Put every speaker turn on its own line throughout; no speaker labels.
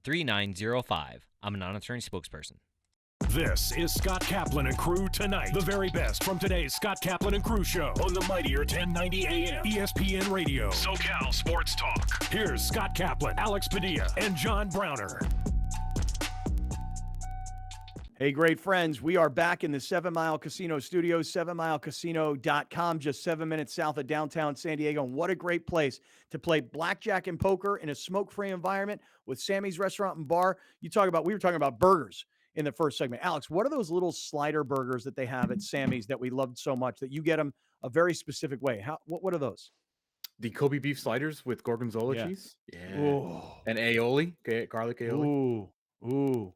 3905. I'm a non-attorney spokesperson.
This is Scott Kaplan and Crew Tonight. The very best from today's Scott Kaplan and Crew show on the mightier 1090 AM ESPN Radio. SoCal Sports Talk. Here's Scott Kaplan, Alex Padilla, and John Browner.
Hey, great friends. We are back in the 7 Mile Casino studios, 7milecasino.com, just 7 minutes south of downtown San Diego. And what a great place to play blackjack and poker in a smoke-free environment with Sammy's Restaurant and Bar. We were talking about burgers in the first segment. Alex, what are those little slider burgers that they have at Sammy's that we loved so much that you get them a very specific way? What are those?
The Kobe beef sliders with gorgonzola cheese. Yeah.
Ooh.
And aioli, garlic aioli.
Ooh.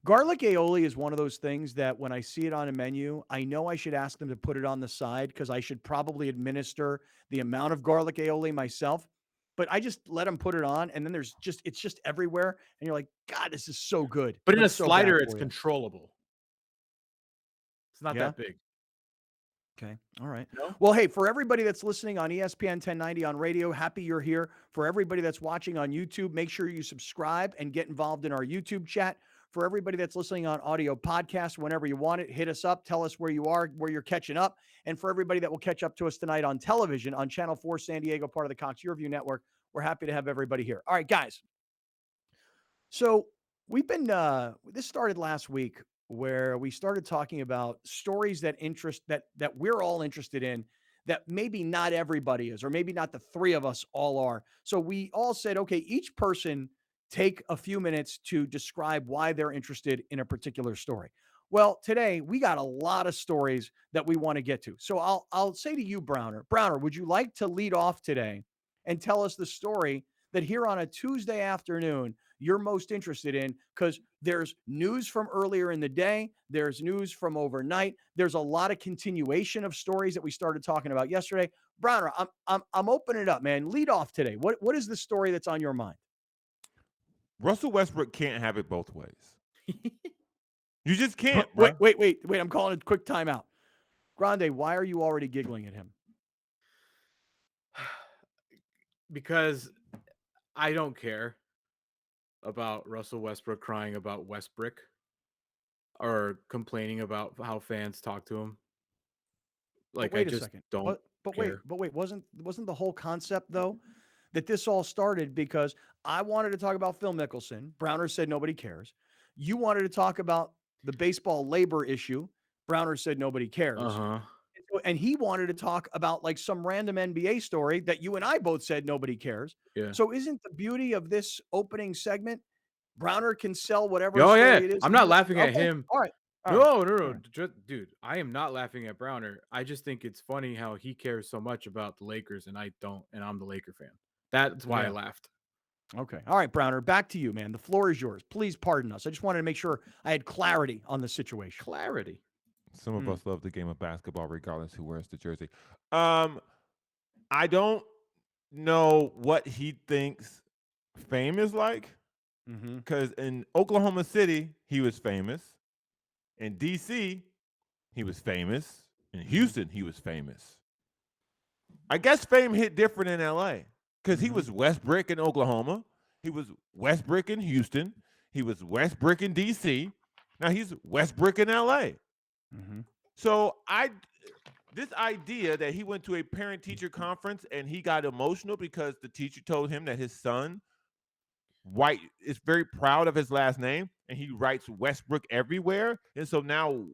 Garlic aioli is one of those things that when I see it on a menu, I know I should ask them to put it on the side because I should probably administer the amount of garlic aioli myself. But I just let them put it on, and then it's just everywhere, and you're like, God, this is so good.
But in a
so
slider,
bad
it's
for you.
controllable. It's not that big.
Okay. All right.
No?
Well, hey, for everybody that's listening on ESPN 1090 on radio, happy you're here. For everybody that's watching on YouTube, make sure you subscribe and get involved in our YouTube chat. For everybody that's listening on audio podcast, whenever you want it, hit us up. Tell us where you are, where you're catching up. And for everybody that will catch up to us tonight on television on Channel 4 San Diego, part of the Cox View Network, we're happy to have everybody here. All right, guys. So we've been, this started last week where we started talking about stories that we're all interested in that maybe not everybody is, or maybe not the three of us all are. So we all said, okay, each person take a few minutes to describe why they're interested in a particular story. Well, today we got a lot of stories that we want to get to. So I'll say to you, Browner, would you like to lead off today and tell us the story that here on a Tuesday afternoon you're most interested in? Because there's news from earlier in the day, there's news from overnight, there's a lot of continuation of stories that we started talking about yesterday. Browner, I'm opening it up, man. Lead off today. What is the story that's on your mind?
Russell Westbrook can't have it both ways. You just can't, bro.
Wait. I'm calling a quick timeout. Grande, why are you already giggling at him?
Because I don't care about Russell Westbrook crying about Westbrook or complaining about how fans talk to him. Like,
wait
I just
a second.
don't care.
Wait, wasn't the whole concept, though, that this all started because I wanted to talk about Phil Mickelson. Browner said nobody cares. You wanted to talk about the baseball labor issue. Browner said nobody cares.
Uh-huh.
And he wanted to talk about like some random NBA story that you and I both said nobody cares.
Yeah.
So isn't the beauty of this opening segment, Browner can sell whatever
Oh,
story
yeah.
it is.
I'm not laughing at him.
All right.
No. Dude, I am not laughing at Browner. I just think it's funny how he cares so much about the Lakers and I don't, and I'm the Laker fan. That's why I laughed.
Okay. All right, Browner, back to you, man. The floor is yours. Please pardon us. I just wanted to make sure I had clarity on the situation.
Clarity.
Some of us love the game of basketball regardless who wears the jersey. I don't know what he thinks fame is like. Because in Oklahoma City, he was famous. In D.C., he was famous. In Houston, he was famous. I guess fame hit different in L.A. because he was Westbrook in Oklahoma. He was Westbrook in Houston. He was Westbrook in D.C. Now he's Westbrook in L.A. So this idea that he went to a parent-teacher conference and he got emotional because the teacher told him that his son White is very proud of his last name and he writes Westbrook everywhere. And so now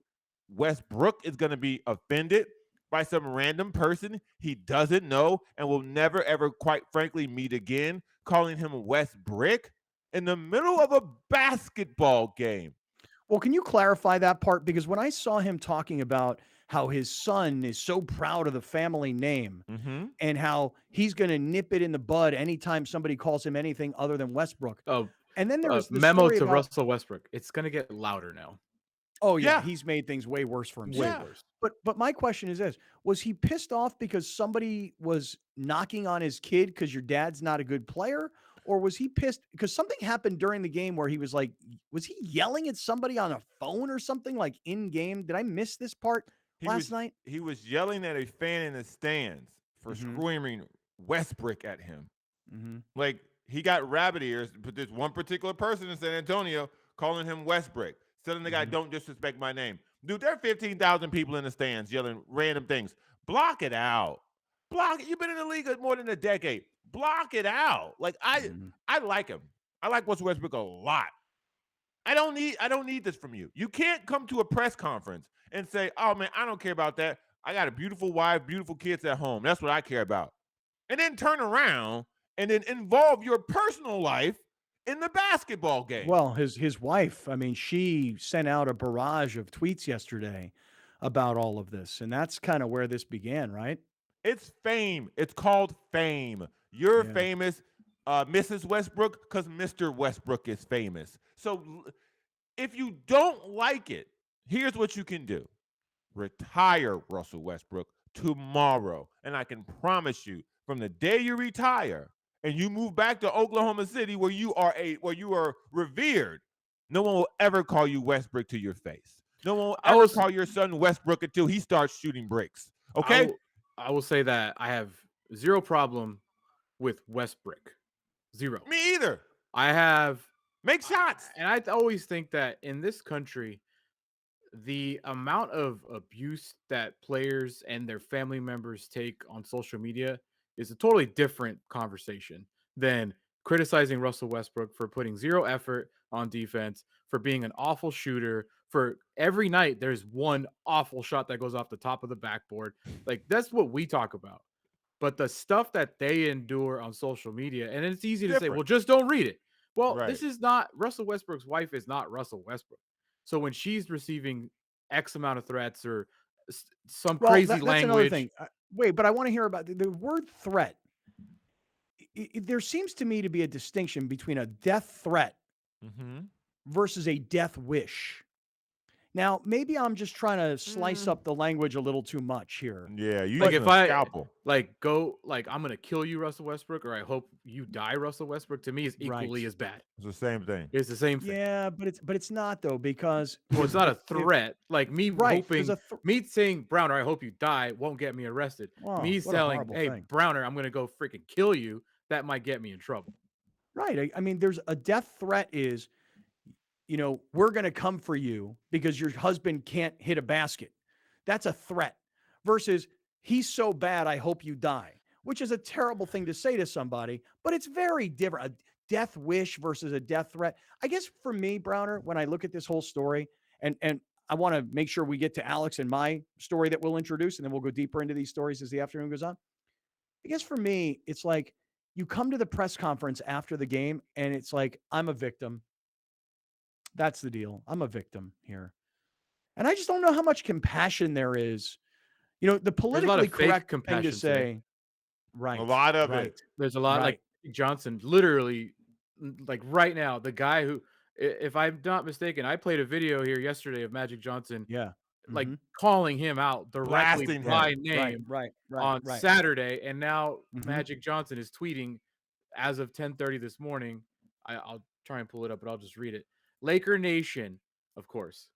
Westbrook is going to be offended by some random person he doesn't know and will never, ever, quite frankly, meet again, calling him Westbrook in the middle of a basketball game.
Well, can you clarify that part? Because when I saw him talking about how his son is so proud of the family name and how he's going to nip it in the bud anytime somebody calls him anything other than Westbrook.
Oh,
and then there was the
memo
story
to
about,
Russell Westbrook. It's going to get louder now.
Oh, yeah. He's made things way worse for himself.
Way worse.
But my question is this. Was he pissed off because somebody was knocking on his kid because your dad's not a good player? Or was he pissed because something happened during the game where he was like, was he yelling at somebody on a phone or something like in game? Did I miss this part last night?
He was yelling at a fan in the stands for screaming Westbrook at him. Like he got rabbit ears. But there's one particular person in San Antonio calling him Westbrook, telling the guy, "Don't disrespect my name." Dude, there are 15,000 people in the stands yelling random things. Block it out. Block it. You've been in the league more than a decade. Block it out. Like I like him. I like Russell Westbrook a lot. I don't need this from you. You can't come to a press conference and say, "Oh man, I don't care about that. I got a beautiful wife, beautiful kids at home. That's what I care about." And then turn around and then involve your personal life in the basketball game.
Well, his wife, I mean, she sent out a barrage of tweets yesterday about all of this, and that's kind of where this began, right?
It's fame. It's called fame. You're
Yeah.
famous, Mrs. Westbrook, because Mr. Westbrook is famous. So if you don't like it, here's what you can do. Retire Russell Westbrook tomorrow. And I can promise you, from the day you retire and you move back to Oklahoma City where you are revered, no one will ever call you Westbrook to your face. No one will ever call your son Westbrook until he starts shooting bricks. Okay?
I will say that I have zero problem with Westbrook. Zero.
Me either.
I have
Make shots.
And I always think that in this country, the amount of abuse that players and their family members take on social media is a totally different conversation than criticizing Russell Westbrook for putting zero effort on defense, for being an awful shooter, for every night there's one awful shot that goes off the top of the backboard. Like, that's what we talk about. But the stuff that they endure on social media, and it's easy to say, well, just don't read it. Well, this is not Russell Westbrook's wife is not Russell Westbrook. So when she's receiving X amount of threats or some crazy
that's
language.
another thing. Wait, but I want to hear about the word threat. There seems to me to be a distinction between a death threat versus a death wish. Now, maybe I'm just trying to slice up the language a little too much here.
Yeah, you
like if I
scalpel.
I'm gonna kill you, Russell Westbrook, or I hope you die, Russell Westbrook, to me is equally as bad.
It's the same thing.
It's the same thing.
Yeah, but it's not though, because
it's not a threat. Like me hoping, me saying Browner, I hope you die, won't get me arrested. Me telling, hey Browner, I'm gonna go freaking kill you, that might get me in trouble.
Right. I mean, there's a death threat is, we're going to come for you because your husband can't hit a basket. That's a threat versus he's so bad, I hope you die, which is a terrible thing to say to somebody, but it's very different. A death wish versus a death threat. I guess for me, Browner, when I look at this whole story, and I want to make sure we get to Alex and my story that we'll introduce, and then we'll go deeper into these stories as the afternoon goes on. I guess for me, it's like you come to the press conference after the game and it's like, I'm a victim. That's the deal. I'm a victim here. And I just don't know how much compassion there is. The politically correct thing to say. Right.
A lot of it.
There's a lot like Johnson, literally, like right now, the guy who, if I'm not mistaken, I played a video here yesterday of Magic Johnson.
Yeah.
Like calling him out directly by name on Saturday. And now Magic Johnson is tweeting as of 10:30 this morning. I'll try and pull it up, but I'll just read it. Laker Nation, of course.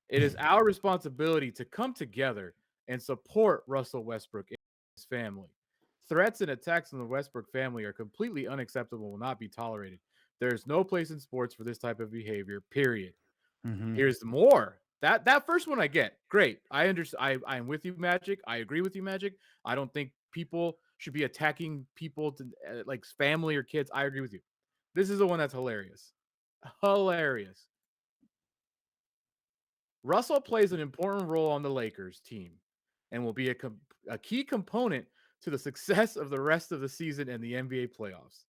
It is our responsibility to come together and support Russell Westbrook and his family. Threats and attacks on the Westbrook family are completely unacceptable and will not be tolerated. There is no place in sports for this type of behavior, period. Here's more. That first one I get. Great. I understand. I'm with you, Magic. I agree with you, Magic. I don't think people should be attacking people to like family or kids. I agree with you. This is the one that's hilarious. Hilarious. Russell plays an important role on the Lakers team and will be a key component to the success of the rest of the season and the NBA playoffs.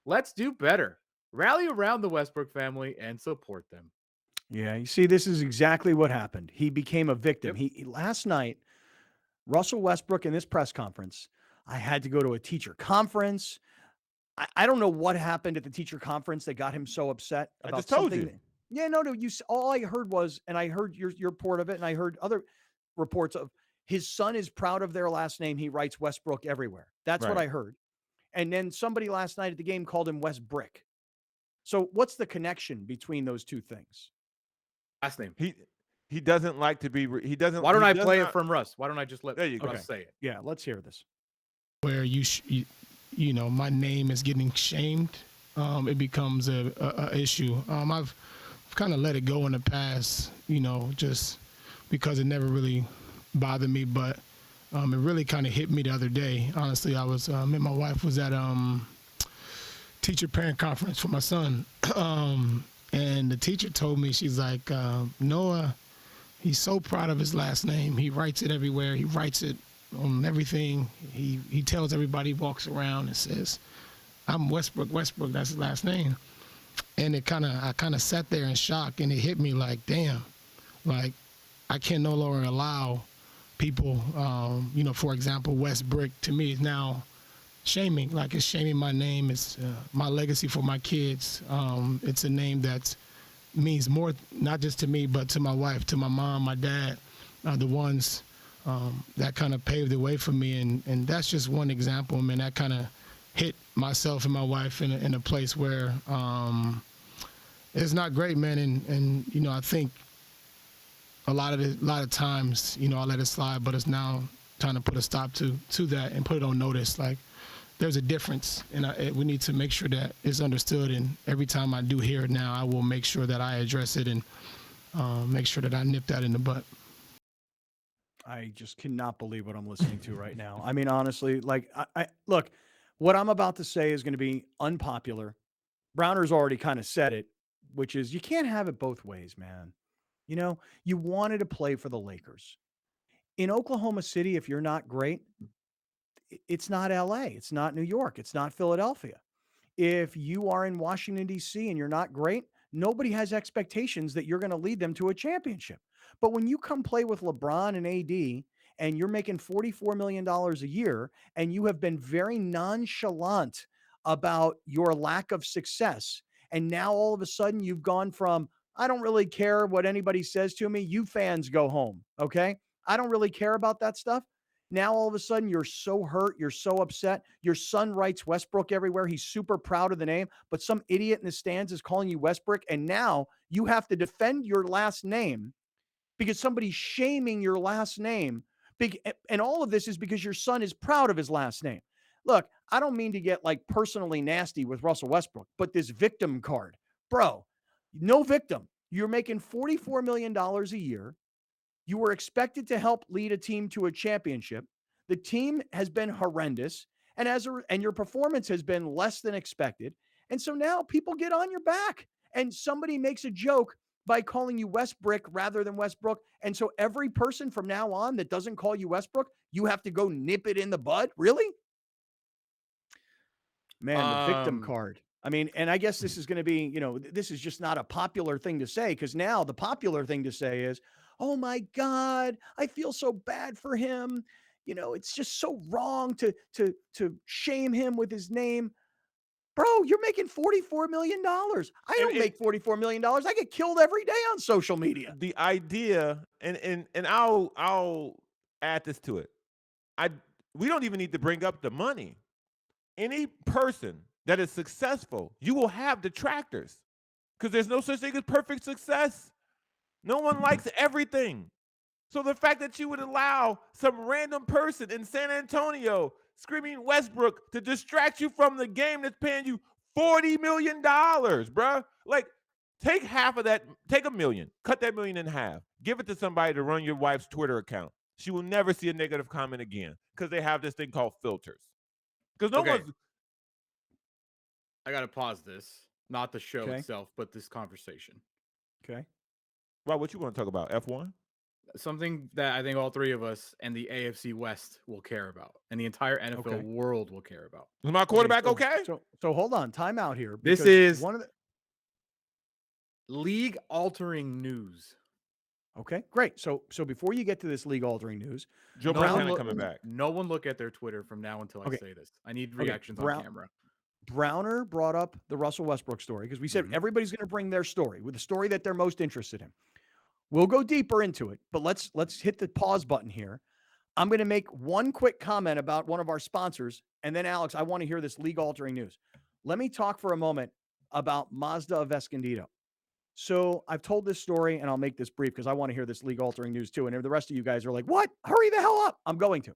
Let's do better. Rally around the Westbrook family and support them.
Yeah, you see, this is exactly what happened. He became a victim. He last night, Russell Westbrook in this press conference, I had to go to a teacher conference. I don't know what happened at the teacher conference that got him so upset about
I just told
something.
you.
No, all I heard was, and I heard your report of it, and I heard other reports of his son is proud of their last name. He writes Westbrook everywhere. That's what I heard. And then somebody last night at the game called him Westbrick. So what's the connection between those two things?
Last name.
He doesn't like to be. He doesn't.
Why don't I play it from Russ? Why don't I just let Russ say it?
Yeah, let's hear this.
Where you know, my name is getting shamed it becomes a issue. I've kind of let it go in the past, just because it never really bothered me, but it really kind of hit me the other day. Honestly, I was, me and my wife was at teacher parent conference for my son. And the teacher told me, she's like, Noah, he's so proud of his last name. He writes it everywhere. He writes it on everything. He tells everybody, he walks around and says, I'm Westbrook, that's his last name. And I kind of sat there in shock, and it hit me like, damn, like I can no longer allow people, for example, Westbrook to me is now shaming, like it's shaming my name. It's my legacy for my kids. It's a name that means more, not just to me, but to my wife, to my mom, my dad, the ones that kind of paved the way for me. And that's just one example, man, that kind of hit myself and my wife in a place where it's not great, man. And I think a lot of times, I let it slide, but it's now time to put a stop to that and put it on notice. Like, there's a difference, and we need to make sure that it's understood. And every time I do hear it now, I will make sure that I address it and make sure that I nip that in the butt.
I just cannot believe what I'm listening to right now. I mean, honestly, like, I look, what I'm about to say is going to be unpopular. Browner's already kind of said it, which is you can't have it both ways, man. You wanted to play for the Lakers. In Oklahoma City, if you're not great, it's not LA, it's not New York, it's not Philadelphia. If you are in Washington, D.C. and you're not great, nobody has expectations that you're going to lead them to a championship. But when you come play with LeBron and AD and you're making $44 million a year and you have been very nonchalant about your lack of success, and now all of a sudden you've gone from, I don't really care what anybody says to me, you fans go home, okay? I don't really care about that stuff. Now, all of a sudden, you're so hurt. You're so upset. Your son writes Westbrook everywhere. He's super proud of the name, but some idiot in the stands is calling you Westbrook. And now you have to defend your last name because somebody's shaming your last name. And all of this is because your son is proud of his last name. Look, I don't mean to get like personally nasty with Russell Westbrook, but this victim card, bro, no victim. You're making $44 million a year. You were expected to help lead a team to a championship. The team has been horrendous, and your performance has been less than expected. And so now people get on your back, and somebody makes a joke by calling you Westbrook rather than Westbrook. And so every person from now on that doesn't call you Westbrook, you have to go nip it in the bud. Really? Man, the victim card. I mean, and I guess this is going to be, this is just not a popular thing to say, because now the popular thing to say is, oh my God, I feel so bad for him. It's just so wrong to shame him with his name. Bro, you're making $44 million. I don't make $44 million. I get killed every day on social media.
The idea, and I'll add this to it. We don't even need to bring up the money. Any person that is successful, you will have detractors, because there's no such thing as perfect success. No one likes everything. So the fact that you would allow some random person in San Antonio screaming Westbrook to distract you from the game that's paying you $40 million, bruh. Like, take half of that, take $1 million, cut that $1 million in half, give it to somebody to run your wife's Twitter account. She will never see a negative comment again, because they have this thing called filters. Because one's...
I got to pause this. Not the show itself, but this conversation.
Okay.
Well, what you want to talk about? F1?
Something that I think all three of us and the AFC West will care about, and the entire NFL world will care about.
Is my quarterback okay?
So hold on, time out here.
This is one of the league-altering news.
Okay, great. So before you get to this league-altering news,
Joe Brown coming back.
No one look at their Twitter from now until I say this. I need reactions on camera.
Browner brought up the Russell Westbrook story because we said everybody's going to bring their story with the story that they're most interested in. We'll go deeper into it, but let's hit the pause button here. I'm going to make one quick comment about one of our sponsors, and then Alex, I want to hear this league-altering news. Let me talk for a moment about Mazda of Escondido. So I've told this story, and I'll make this brief because I want to hear this league-altering news too. And the rest of you guys are like, what? Hurry the hell up. I'm going to.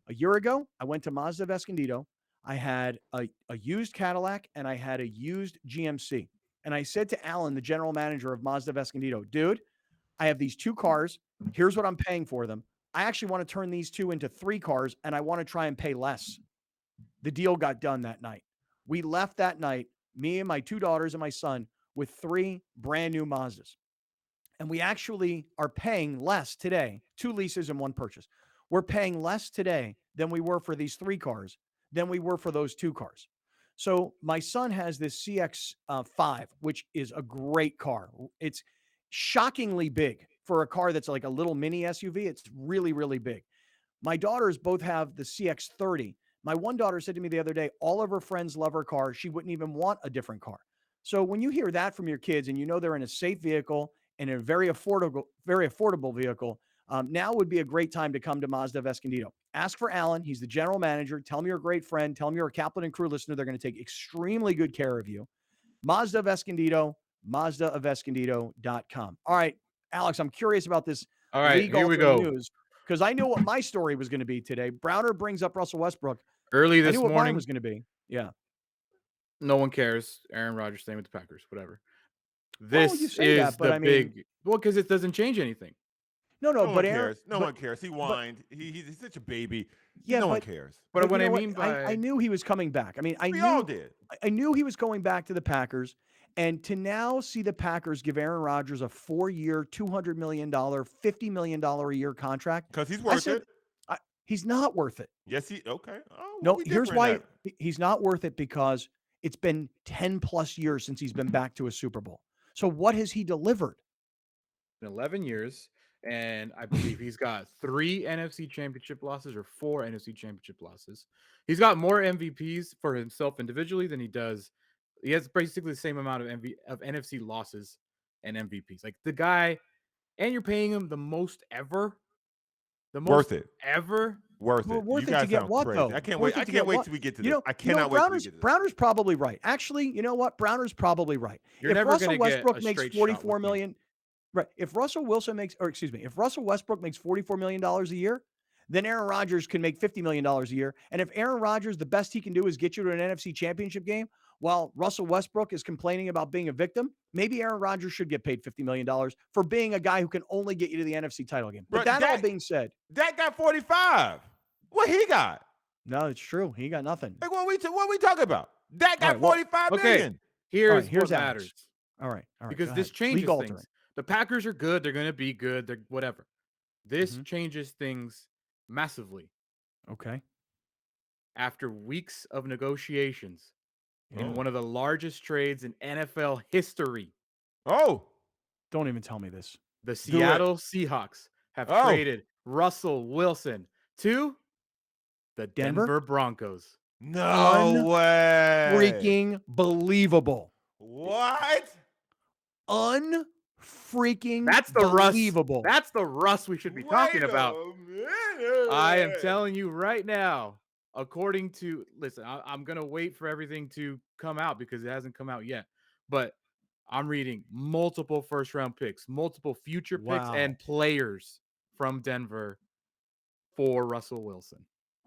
A year ago, I went to Mazda of Escondido. I had a used Cadillac, and I had a used GMC. And I said to Alan, the general manager of Mazda of Escondido, dude, I have these 2 cars. Here's what I'm paying for them. I actually want to turn these 2 into 3 cars, and I want to try and pay less. The deal got done that night. We left that night, me and my 2 daughters and my son, with 3 brand new Mazdas. And we actually are paying less today, 2 leases and 1 purchase. We're paying less today than we were for these 3 cars than we were for those 2 cars. So my son has this CX-5, which is a great car. It's shockingly big for a car that's like a little mini SUV. It's really, really big. My daughters both have the CX-30. My one daughter said to me the other day, all of her friends love her car. She wouldn't even want a different car. So when you hear that from your kids and you know they're in a safe vehicle and a very affordable vehicle, now would be a great time to come to Mazda of Escondido. Ask for Alan. He's the general manager. Tell him you're a great friend. Tell him you're a Kaplan and Crew listener. They're going to take extremely good care of you. Mazda of Escondido, MazdaofEscondido.com. All right, Alex, I'm curious about this
All right, here we
league-altering
go.
news because I knew what my story was going to be today. Browner brings up Russell Westbrook.
Early
I
this
knew what mine
morning,
was going to be. Yeah.
no one cares. Aaron Rodgers staying with the Packers, whatever.
Well, you
This
say that,
is
but
the
I mean,
big because it doesn't change anything.
no,
No
but
one
Aaron,
cares. No one cares. He whined. He's such a baby.
yeah,
No one
but
cares.
But what
you
I
know
mean by
I knew he was coming back. I mean,
We all did.
I knew he was going back to the Packers. And to now see the Packers give Aaron Rodgers a 4-year, $200 million, $50 million a year contract.
Because he's
I
worth
said,
it.
he's not worth it.
Yes, okay. Oh,
No,
we
here's
differ in
why
that.
he's not worth it, because it's been 10 plus years since he's been back to a Super Bowl. So what has he delivered?
in 11 years, and I believe he's got 3 NFC championship losses or 4 NFC championship losses. He's got more MVPs for himself individually than he does. He has basically the same amount of NFC losses and MVPs. Like the guy, and you're paying him the most ever. The most
Worth it.
ever.
Worth
Well,
it.
worth
You
it
guys
to get
sound
what,
crazy.
though?
I can't
Worth
wait.
it
I
to
can't
get
wait
what?
till we get to
You
this.
know,
I cannot wait till we get to this.
Browner's probably right. Actually, you know what? Browner's probably right.
You're
If
never
Russell
going to get
Westbrook
a
makes
straight shot
44
with me.
million, right? If Russell Westbrook makes $44 million a year, then Aaron Rodgers can make $50 million a year. And if Aaron Rodgers, the best he can do is get you to an NFC championship game, while Russell Westbrook is complaining about being a victim, maybe Aaron Rodgers should get paid $50 million for being a guy who can only get you to the NFC title game. But
Bro,
that all being said,
Dak got 45. What he got?
no, it's true. He got nothing.
Like what we talking about? Dak got
All right, well,
45
okay.
million.
Here's
here's
what
Alex.
matters.
All right.
Because
go
this
ahead.
changes
League altering.
things. The Packers are good. They're going to be good. They're whatever. This
Mhm.
changes things massively.
Okay.
After weeks of negotiations
Yeah.
in one of the largest trades in NFL history,
Oh,
Don't even tell me this.
the Seattle Seahawks have traded Russell Wilson to the Denver Broncos.
no way.
Freaking believable.
What?
Unfreaking
That's the
believable.
Russ. That's the Russ we should be talking
Wait
about.
a minute.
I am telling you right now, according to, listen, I'm going to wait for everything to come out because it hasn't come out yet. But I'm reading multiple first-round picks, multiple future picks,
Wow.
and players from Denver for Russell Wilson.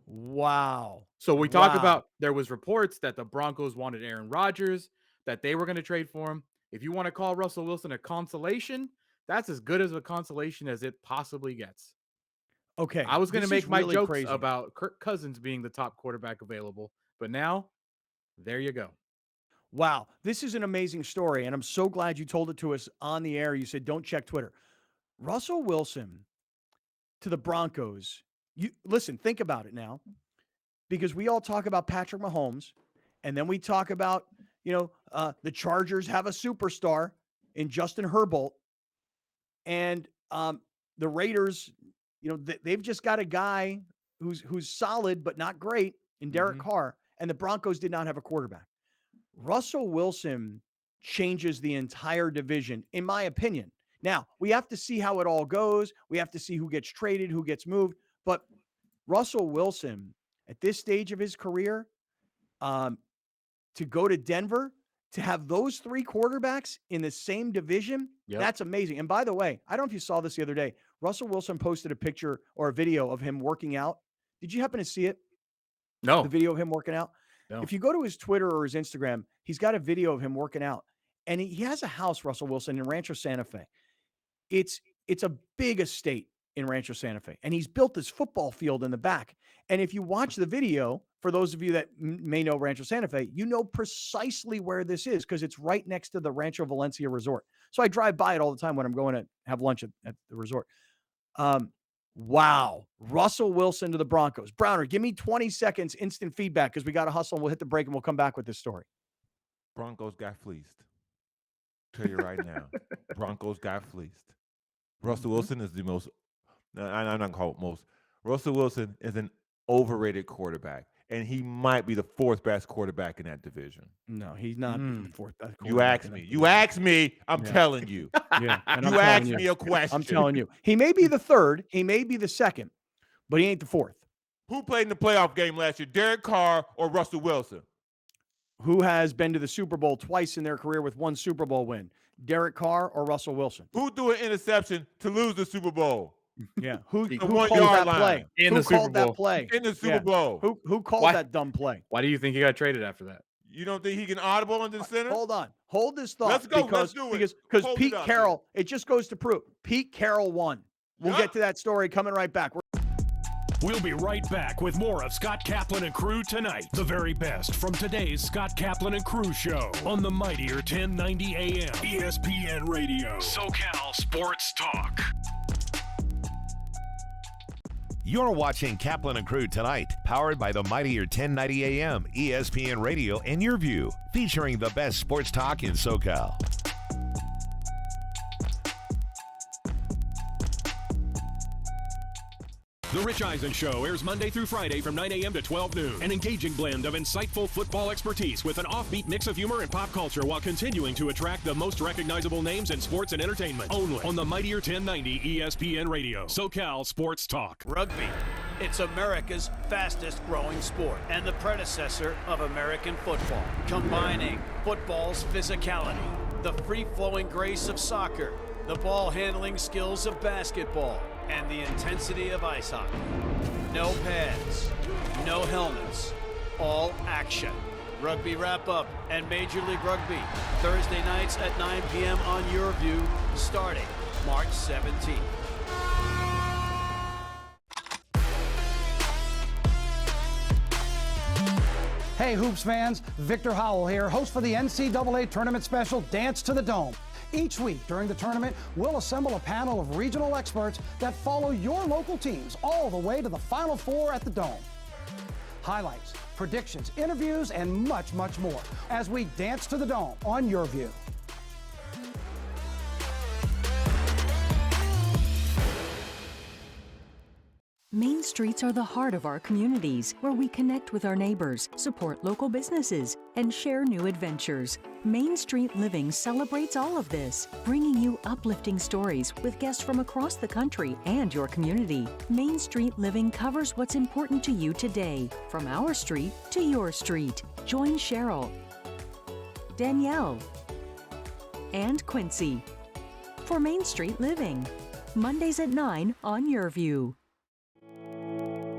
Wow.
So we talk
Wow.
about, there was reports that the Broncos wanted Aaron Rodgers, that they were going to trade for him. If you want to call Russell Wilson a consolation, that's as good as a consolation as it possibly gets.
Okay.
I was going to
this is
make my
really
jokes
crazy.
about Kirk Cousins being the top quarterback available, but now, there you go.
Wow. This is an amazing story, and I'm so glad you told it to us on the air. You said, don't check Twitter. Russell Wilson to the Broncos. You listen, think about it now, because we all talk about Patrick Mahomes, and then we talk about, the Chargers have a superstar in Justin Herbert, and the Raiders, they've just got a guy who's solid but not great in Derek Carr, and the Broncos did not have a quarterback. Russell Wilson changes the entire division, in my opinion. Now, we have to see how it all goes. We have to see who gets traded, who gets moved. But Russell Wilson, at this stage of his career, to go to Denver, to have those 3 quarterbacks in the same division, that's amazing. And by the way, I don't know if you saw this the other day. Russell Wilson posted a picture or a video of him working out. Did you happen to see it?
No.
The video of him working out?
No.
If you go to his Twitter or his Instagram, he's got a video of him working out. And he has a house, Russell Wilson, in Rancho Santa Fe. It's a big estate in Rancho Santa Fe. And he's built this football field in the back. And if you watch the video, for those of you that may know Rancho Santa Fe, you know precisely where this is because it's right next to the Rancho Valencia Resort. So I drive by it all the time when I'm going to have lunch at the resort. Wow. Russell Wilson to the Broncos. Browner, give me 20 seconds instant feedback because we got to hustle and we'll hit the break and we'll come back with this story.
Broncos got fleeced. Tell you right now. Broncos got fleeced. Russell Wilson is the most, I'm not calling it most. Russell Wilson is an overrated quarterback, and he might be the fourth best quarterback in that division.
No, he's not the fourth best quarterback.
You asked me. I'm telling you.
Yeah,
you asked me a question.
I'm telling you. He may be the third. He may be the second, but he ain't the fourth.
Who played in the playoff game last year, Derek Carr or Russell Wilson?
Who has been to the Super Bowl twice in their career with one Super Bowl win? Derek Carr or Russell Wilson?
Who threw an interception to lose the Super Bowl?
Yeah. Who
The
called
1
that
yard
play?
line.
In
Who
the Super
called that
Bowl.
play?
In the Super Bowl.
Who called
Why?
that dumb play?
Why do you think he got traded after that?
You don't think he can audible into the center?
Hold on. Hold this thought.
Let's go.
Because,
Let's do it.
Because
Hold
Pete
it up,
Carroll, it just goes to prove Pete Carroll won. We'll
Yeah.
get to that story coming right back.
We'll be right back with more of Scott Kaplan and crew tonight. The very best from today's Scott Kaplan and crew show on the mightier 1090 AM ESPN Radio. SoCal Sports Talk.
You're watching Kaplan and Crew tonight, powered by the mightier 1090 AM ESPN Radio and Your View, featuring the best sports talk in SoCal.
The Rich Eisen Show airs Monday through Friday from 9 a.m. to 12 noon. An engaging blend of insightful football expertise with an offbeat mix of humor and pop culture while continuing to attract the most recognizable names in sports and entertainment. Only on the mightier 1090 ESPN Radio. SoCal Sports Talk.
Rugby. It's America's fastest growing sport and the predecessor of American football, combining football's physicality, the free-flowing grace of soccer, the ball-handling skills of basketball, and the intensity of ice hockey. No pads, no helmets, all action. Rugby Wrap-Up and Major League Rugby, Thursday nights at 9 p.m. on Your View, starting March 17th.
Hey Hoops fans, Victor Howell here, host for the NCAA Tournament Special Dance to the Dome. Each week during the tournament, we'll assemble a panel of regional experts that follow your local teams all the way to the Final Four at the Dome. Highlights, predictions, interviews, and much, much more as we dance to the Dome on Your View.
Main streets are the heart of our communities, where we connect with our neighbors, support local businesses, and share new adventures. Main Street Living celebrates all of this, bringing you uplifting stories with guests from across the country and your community. Main Street Living covers what's important to you today, from our street to your street. Join Cheryl, Danielle, and Quincy for Main Street Living. Mondays at 9 on Your View.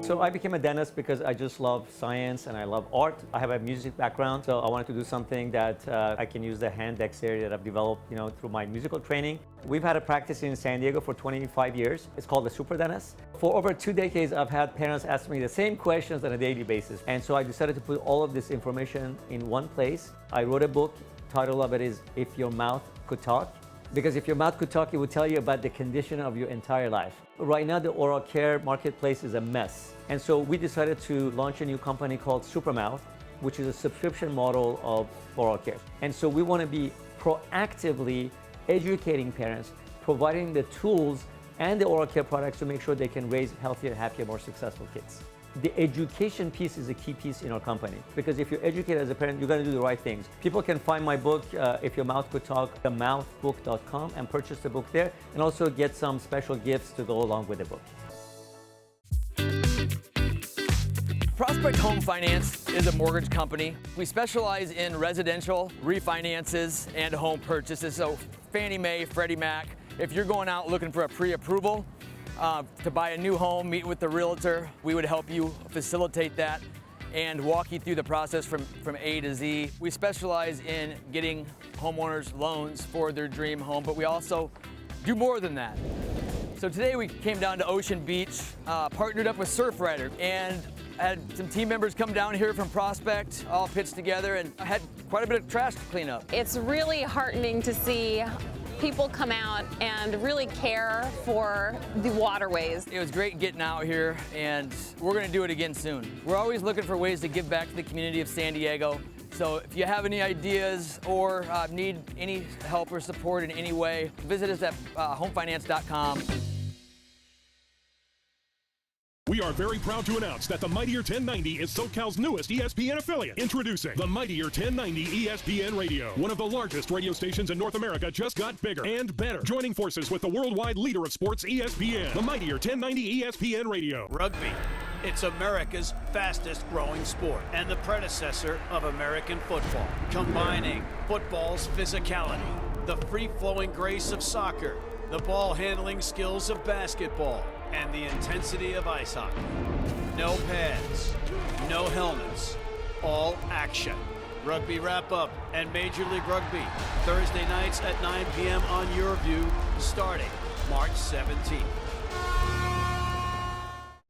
So I became a dentist because I just love science and I love art. I have a music background, so I wanted to do something that I can use the hand dexterity that I've developed, through my musical training. We've had a practice in San Diego for 25 years. It's called the Super Dentist. For over 2 decades, I've had parents ask me the same questions on a daily basis. And so I decided to put all of this information in one place. I wrote a book. Title of it is If Your Mouth Could Talk. Because if your mouth could talk, it would tell you about the condition of your entire life. Right now, the oral care marketplace is a mess. And so we decided to launch a new company called Supermouth, which is a subscription model of oral care. And so we want to be proactively educating parents, providing the tools and the oral care products to make sure they can raise healthier, happier, more successful kids. The education piece is a key piece in our company, because if you're educated as a parent, you're going to do the right things. People can find my book, If Your Mouth Could Talk, themouthbook.com, and purchase the book there, and also get some special gifts to go along with the book.
Prospect Home Finance is a mortgage company. We specialize in residential refinances and home purchases. So Fannie Mae, Freddie Mac, if you're going out looking for a pre-approval to buy a new home, meet with the realtor, we would help you facilitate that. and walk you through the process from A to Z. We specialize in getting homeowners loans for their dream home, but we also do more than that. So today we came down to Ocean Beach, partnered up with Surfrider, and had some team members come down here from Prospect, all pitched together, and had quite a bit of trash to clean up.
It's really heartening to see people come out and really care for the waterways.
It was great getting out here, and we're going to do it again soon. We're always looking for ways to give back to the community of San Diego. So if you have any ideas or need any help or support in any way, visit us at homefinance.com.
We are very proud to announce that the Mightier 1090 is SoCal's newest ESPN affiliate. Introducing the Mightier 1090 ESPN Radio. One of the largest radio stations in North America just got bigger and better. Joining forces with the worldwide leader of sports, ESPN. The Mightier 1090 ESPN Radio.
Rugby. It's America's fastest growing sport and the predecessor of American football. Combining football's physicality, the free-flowing grace of soccer, the ball handling skills of basketball, and the intensity of ice hockey. No pads, no helmets, all action. Rugby Wrap-Up and Major League Rugby, Thursday nights at 9 p.m. on YourView, starting March 17th.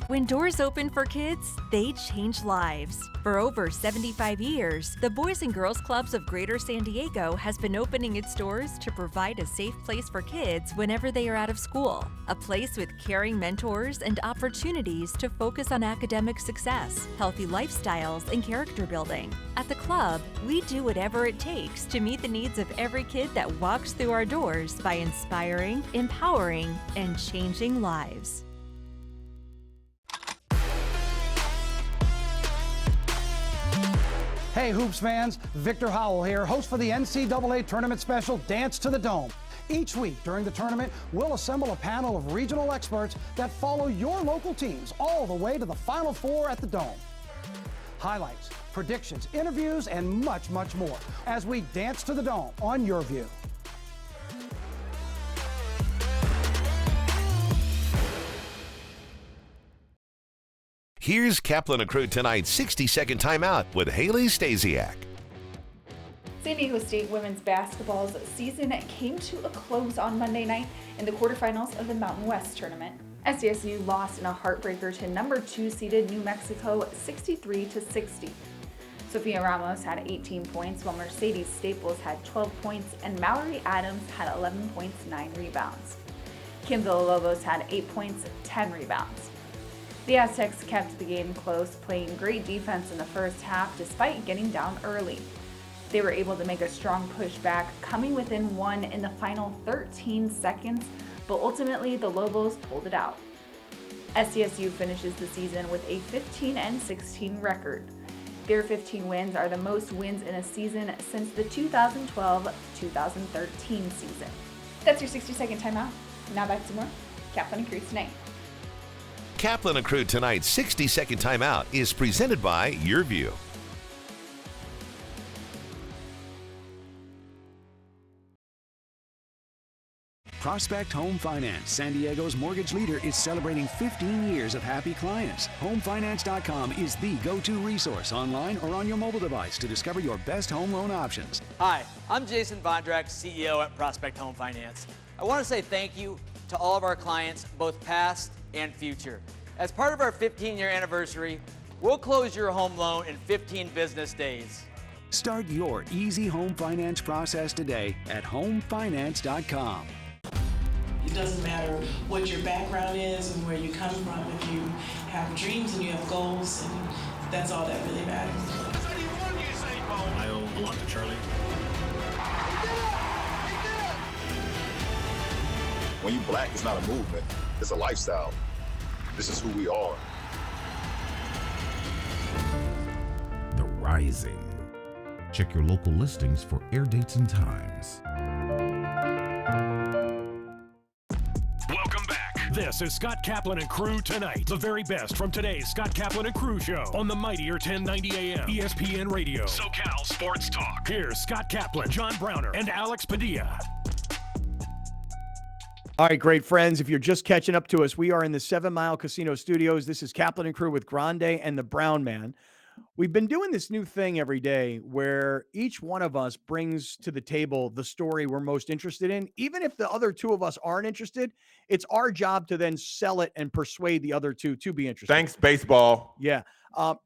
When doors open for kids, they change lives. For over 75 years, the Boys and Girls Clubs of Greater San Diego has been opening its doors to provide a safe place for kids whenever they are out of school. A place with caring mentors and opportunities to focus on academic success, healthy lifestyles, and character building. At the club, we do whatever it takes to meet the needs of every kid that walks through our doors by inspiring, empowering, and changing lives.
Hey, Hoops fans, Victor Howell here, host for the NCAA Tournament Special Dance to the Dome. Each week during the tournament, we'll assemble a panel of regional experts that follow your local teams all the way to the Final Four at the Dome. Highlights, predictions, interviews, and much, much more as we dance to the Dome on YourView.
Here's Kaplan and Crew tonight's 60-second timeout with Haley Stasiak.
San Diego State women's basketball's season came to a close on Monday night in the quarterfinals of the Mountain West tournament. SDSU lost in a heartbreaker to number 2 seeded New Mexico 63-60. Sofia Ramos had 18 points, while Mercedes Staples had 12 points, and Mallory Adams had 11 points, 9 rebounds. Kim Villalobos had 8 points, 10 rebounds. The Aztecs kept the game close, playing great defense in the first half despite getting down early. They were able to make a strong push back, coming within 1 in the final 13 seconds, but ultimately the Lobos pulled it out. SDSU finishes the season with a 15-16 record. Their 15 wins are the most wins in a season since the 2012-2013 season. That's your 60-second timeout. Now back to more Kaplan and Crew tonight.
Kaplan and Crew tonight's 60-second timeout is presented by YourView.
Prospect Home Finance, San Diego's mortgage leader, is celebrating 15 years of happy clients. HomeFinance.com is the go-to resource online or on your mobile device to discover your best home loan options.
Hi, I'm Jason Bondrak, CEO at Prospect Home Finance. I want to say thank you to all of our clients, both past and future. As part of our 15-year anniversary, we'll close your home loan in 15 business days.
Start your easy home finance process today at HomeFinance.com.
It doesn't matter what your background is and where you come from. If you have dreams and you have goals, and that's all that really matters.
I owe a lot to Charlie.
When you black, it's not a movement, it's a lifestyle. This is who we are.
The Rising. Check your local listings for air dates and times.
Welcome back. This is Scott Kaplan and Crew Tonight. The very best from today's Scott Kaplan and Crew show on the Mightier 1090 AM ESPN Radio. SoCal Sports Talk. Here's Scott Kaplan, John Browner, and Alex Padilla.
All right, great friends. If you're just catching up to us, we are in the 7 Mile Casino Studios. This is Kaplan and Crew with Grande and the Brown Man. We've been doing this new thing every day where each one of us brings to the table the story we're most interested in. Even if the other two of us aren't interested, it's our job to then sell it and persuade the other two to be interested.
Thanks, baseball.
Yeah.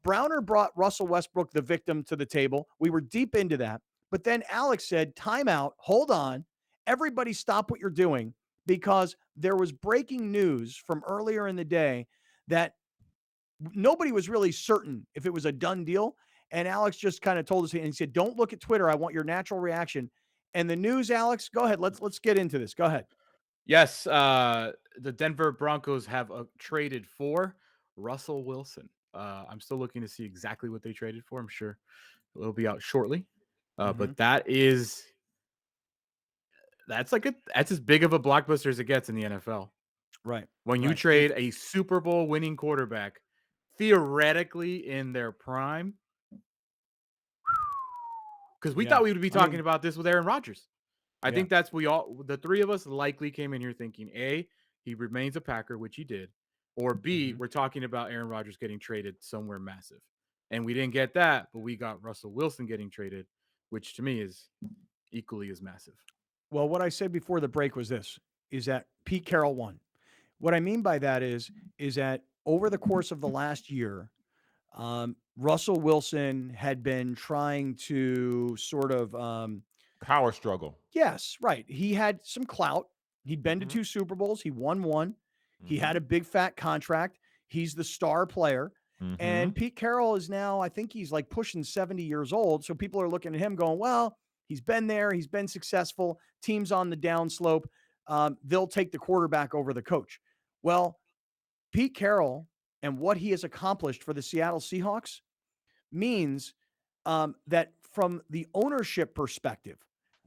Browner brought Russell Westbrook, the victim, to the table. We were deep into that. But then Alex said, time out, hold on. Everybody stop what you're doing, because there was breaking news from earlier in the day that nobody was really certain if it was a done deal. And Alex just kind of told us, and he said, don't look at Twitter. I want your natural reaction. And the news, Alex, go ahead. Let's get into this. Go ahead.
Yes, the Denver Broncos have traded for Russell Wilson. I'm still looking to see exactly what they traded for. I'm sure it'll be out shortly. But that's as big of a blockbuster as it gets in the NFL.
Right.
When you trade a Super Bowl winning quarterback, theoretically in their prime, because we thought we would be talking about this with Aaron Rodgers. I think that's the three of us likely came in here thinking, A, he remains a Packer, which he did, or B, we're talking about Aaron Rodgers getting traded somewhere massive. And we didn't get that, but we got Russell Wilson getting traded, which to me is equally as massive.
Well, what I said before the break was this, is that Pete Carroll won. What I mean by that is that over the course of the last year, Russell Wilson had been trying to sort of
power struggle.
Yes, right. He had some clout. He'd been to 2 Super Bowls. He won 1. He had a big fat contract. He's the star player. And Pete Carroll is now, I think he's like pushing 70 years old. So people are looking at him going, well, he's been there. He's been successful. Team's on the downslope. They'll take the quarterback over the coach. Well, Pete Carroll and what he has accomplished for the Seattle Seahawks means that from the ownership perspective,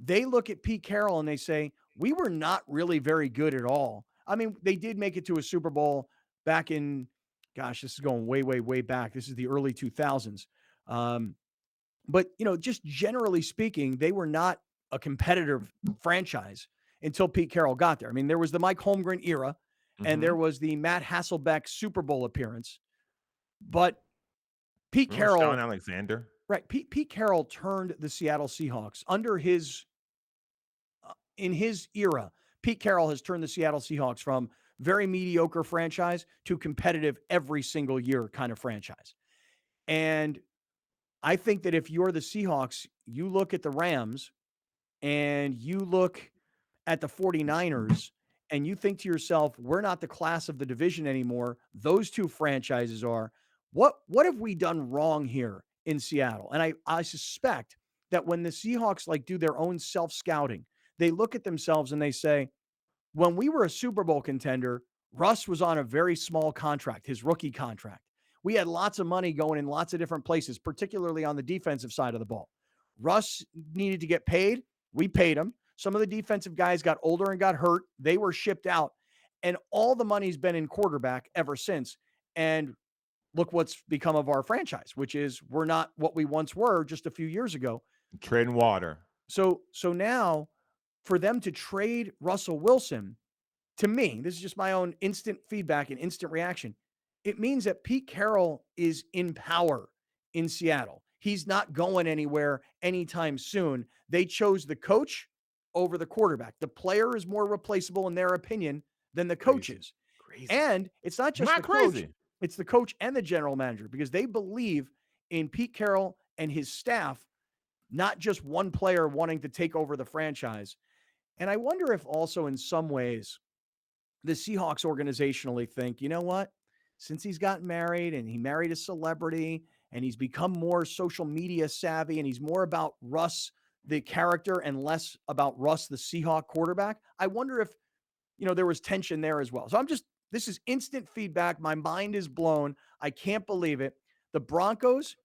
they look at Pete Carroll and they say, we were not really very good at all. I mean, they did make it to a Super Bowl back in, gosh, this is going way, way, way back. This is the early 2000s. But, just generally speaking, they were not a competitive franchise until Pete Carroll got there. I mean, there was the Mike Holmgren era, and there was the Matt Hasselbeck Super Bowl appearance. But Pete Carroll.
Shaun Alexander.
Right. Pete Carroll turned the Seattle Seahawks under in his era. Pete Carroll has turned the Seattle Seahawks from very mediocre franchise to competitive every single year kind of franchise. And I think that if you're the Seahawks, you look at the Rams and you look at the 49ers and you think to yourself, we're not the class of the division anymore. Those two franchises are. What have we done wrong here in Seattle? And I suspect that when the Seahawks do their own self-scouting, they look at themselves and they say, when we were a Super Bowl contender, Russ was on a very small contract, his rookie contract. We had lots of money going in lots of different places, particularly on the defensive side of the ball. Russ needed to get paid. We paid him. Some of the defensive guys got older and got hurt. They were shipped out. And all the money's been in quarterback ever since. And look what's become of our franchise, which is we're not what we once were just a few years ago.
Treading water.
So now for them to trade Russell Wilson, to me, this is just my own instant feedback and instant reaction. It means that Pete Carroll is in power in Seattle. He's not going anywhere anytime soon. They chose the coach over the quarterback. The player is more replaceable in their opinion than the coach is.
Crazy.
And it's not just
Not
the
crazy.
coach. It's the coach and the general manager because they believe in Pete Carroll and his staff, not just one player wanting to take over the franchise. And I wonder if also in some ways the Seahawks organizationally think, you know what? Since he's gotten married and he married a celebrity and he's become more social media savvy and he's more about Russ, the character, and less about Russ, the Seahawk quarterback, I wonder if, there was tension there as well. So this is instant feedback. My mind is blown. I can't believe it. The Broncos,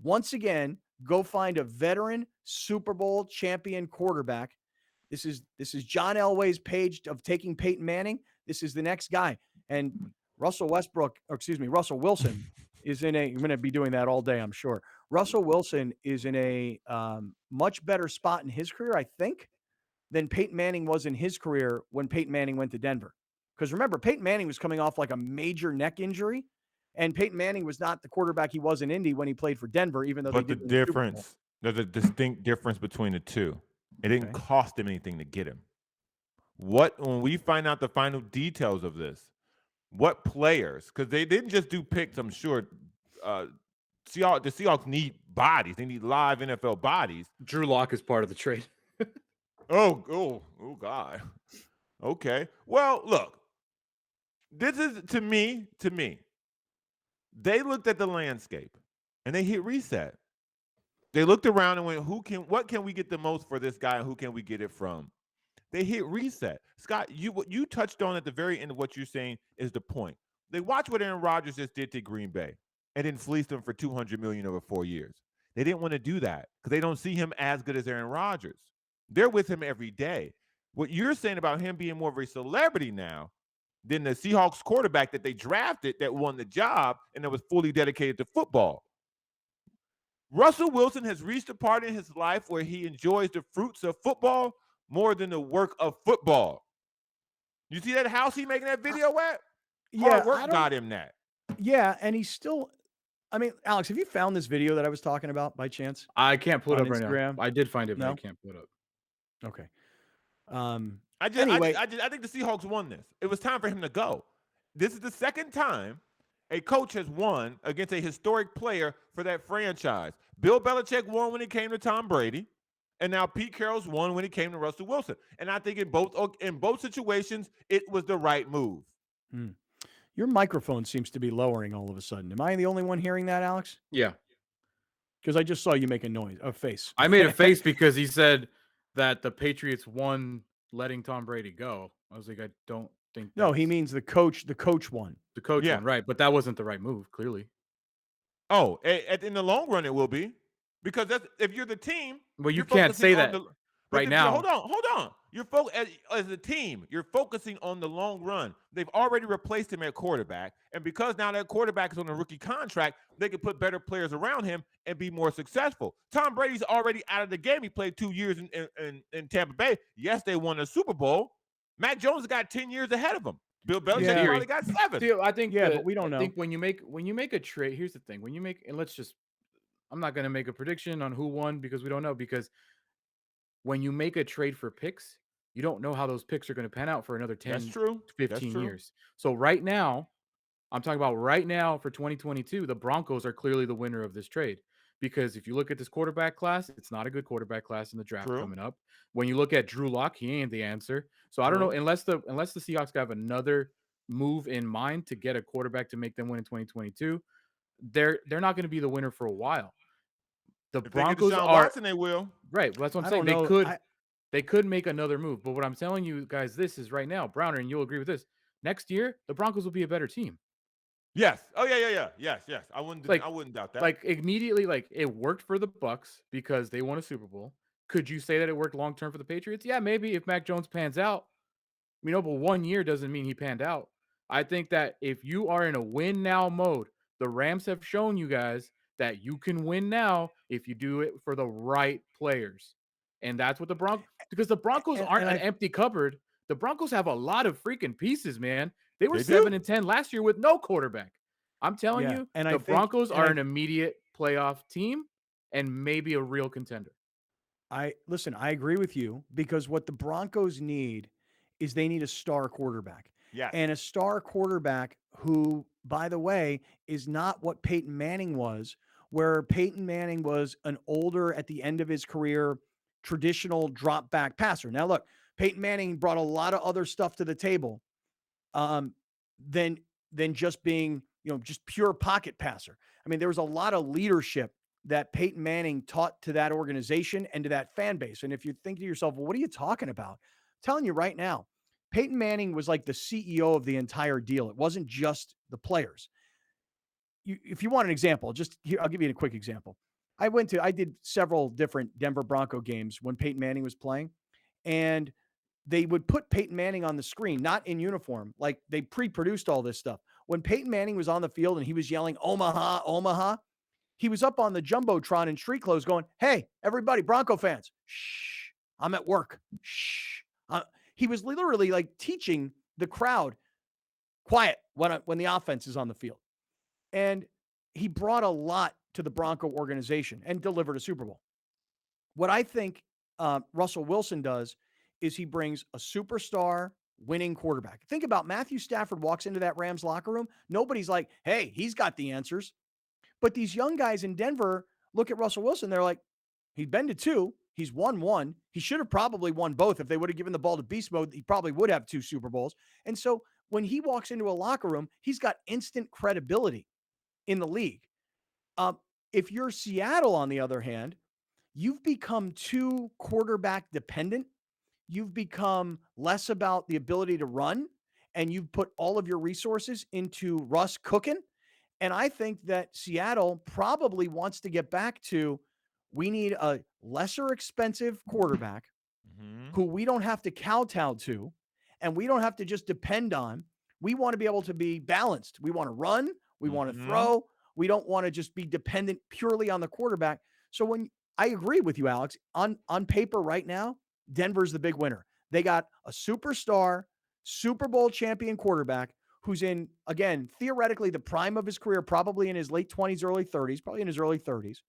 once again, go find a veteran Super Bowl champion quarterback. This is John Elway's page of taking Peyton Manning. This is the next guy. And Russell Wilson is in you're going to be doing that all day, I'm sure. Russell Wilson is in a much better spot in his career, I think, than Peyton Manning was in his career when Peyton Manning went to Denver. Because remember, Peyton Manning was coming off like a major neck injury, And Peyton Manning was not the quarterback he was in Indy when he played for Denver, even though
But
they
the
did win the Super Bowl.
difference, there's a distinct difference between the two. It didn't cost him anything to get him. When we find out the final details of this, what players, because they didn't just do picks, I'm sure. The Seahawks need bodies. They need live NFL bodies.
Drew Lock is part of the trade.
Oh, God. Okay. Well, look. This is to me. They looked at the landscape and they hit reset. They looked around and went, what can we get the most for this guy and who can we get it from? They hit reset. Scott, what you touched on at the very end of what you're saying is the point. They watched what Aaron Rodgers just did to Green Bay and then fleeced them for $200 million over 4 years. They didn't want to do that because they don't see him as good as Aaron Rodgers. They're with him every day. What you're saying about him being more of a celebrity now than the Seahawks quarterback that they drafted that won the job and that was fully dedicated to football. Russell Wilson has reached a part in his life where he enjoys the fruits of football more than the work of football. You see that house he making that video at? Hard work got him that.
Yeah, and he's still. I mean, Alex, have you found this video that I was talking about by chance?
I can't pull it
on
up right
Instagram?
now. I did find it, but
No?
I can't pull it up.
Okay.
I think the Seahawks won this. It was time for him to go. This is the second time a coach has won against a historic player for that franchise. Bill Belichick won when it came to Tom Brady, and now Pete Carroll's won when it came to Russell Wilson. And I think in both situations, it was the right move.
Your microphone seems to be lowering all of a sudden. Am I the only one hearing that, Alex?
Yeah.
Because I just saw you make a face.
I made a face because he said that the Patriots won letting Tom Brady go. I was like, I don't think.
No, he means the coach. The coach won.
The coach won, right? But that wasn't the right move, clearly.
Oh, in the long run, it will be. Because if you're the team.
Well, you can't say that right now.
Hold on. You're as a team, you're focusing on the long run. They've already replaced him at quarterback. And because now that quarterback is on a rookie contract, they can put better players around him and be more successful. Tom Brady's already out of the game. He played 2 years in Tampa Bay. Yes, they won a Super Bowl. Mac Jones got 10 years ahead of him. Bill Belichick probably got 7.
Still, I think.
Yeah, but we don't know.
I think when you make a trade, here's the thing: I'm not going to make a prediction on who won because we don't know. Because when you make a trade for picks, you don't know how those picks are going to pan out for another 10 to 15 years. So right now, I'm talking about right now for 2022, the Broncos are clearly the winner of this trade. Because if you look at this quarterback class, it's not a good quarterback class in the draft coming up. When you look at Drew Lock, he ain't the answer. So I don't know, unless the Seahawks have another move in mind to get a quarterback to make them win in 2022, they're not going to be the winner for a while. The Broncos are
Watson, they will.
Right. Well, that's what I'm saying. They could make another move. But what I'm telling you guys, this is right now, Browner, and you'll agree with this. Next year, the Broncos will be a better team.
Yes. Oh yeah. Yes. I wouldn't doubt that.
Like immediately, like it worked for the Bucks because they won a Super Bowl. Could you say that it worked long term for the Patriots? Yeah, maybe if Mac Jones pans out. But 1 year doesn't mean he panned out. I think that if you are in a win now mode, the Rams have shown you guys that you can win now if you do it for the right players. And that's what the Broncos, because the Broncos aren't an empty cupboard. The Broncos have a lot of freaking pieces, man. They were 7-10 last year with no quarterback. I'm telling you,
and
the Broncos are an immediate playoff team and maybe a real contender.
I agree with you because what the Broncos need is they need a star quarterback.
Yeah.
And a star quarterback who, by the way, is not what Peyton Manning was, where Peyton Manning was an older, at the end of his career, traditional drop back passer. Now, look, Peyton Manning brought a lot of other stuff to the table than just being, just pure pocket passer. I mean, there was a lot of leadership that Peyton Manning taught to that organization and to that fan base. And if you think to yourself, well, what are you talking about? I'm telling you right now, Peyton Manning was like the CEO of the entire deal. It wasn't just the players. If you want an example, I'll give you a quick example. I did several different Denver Bronco games when Peyton Manning was playing, and they would put Peyton Manning on the screen, not in uniform. Like they pre-produced all this stuff. When Peyton Manning was on the field and he was yelling, Omaha, Omaha, he was up on the Jumbotron in street clothes going, hey, everybody, Bronco fans, shh, I'm at work. Shh. He was literally like teaching the crowd, quiet when the offense is on the field. And he brought a lot to the Bronco organization and delivered a Super Bowl. What I think Russell Wilson does is he brings a superstar winning quarterback. Think about Matthew Stafford walks into that Rams locker room. Nobody's like, hey, he's got the answers. But these young guys in Denver look at Russell Wilson. They're like, he's been to 2. He's won 1. He should have probably won both. If they would have given the ball to beast mode, he probably would have 2 Super Bowls. And so when he walks into a locker room, he's got instant credibility in the league. If you're Seattle, on the other hand, you've become too quarterback dependent. You've become less about the ability to run, and you've put all of your resources into Russ cooking. And I think that Seattle probably wants to get back to, we need a lesser expensive quarterback who we don't have to kowtow to, and we don't have to just depend on. We want to be able to be balanced. We want to run. We want to throw. We don't want to just be dependent purely on the quarterback. So when I agree with you, Alex, on paper right now, Denver's the big winner. They got a superstar, Super Bowl champion quarterback who's in, again, theoretically the prime of his career, probably in his late 20s, early 30s, probably in his early 30s.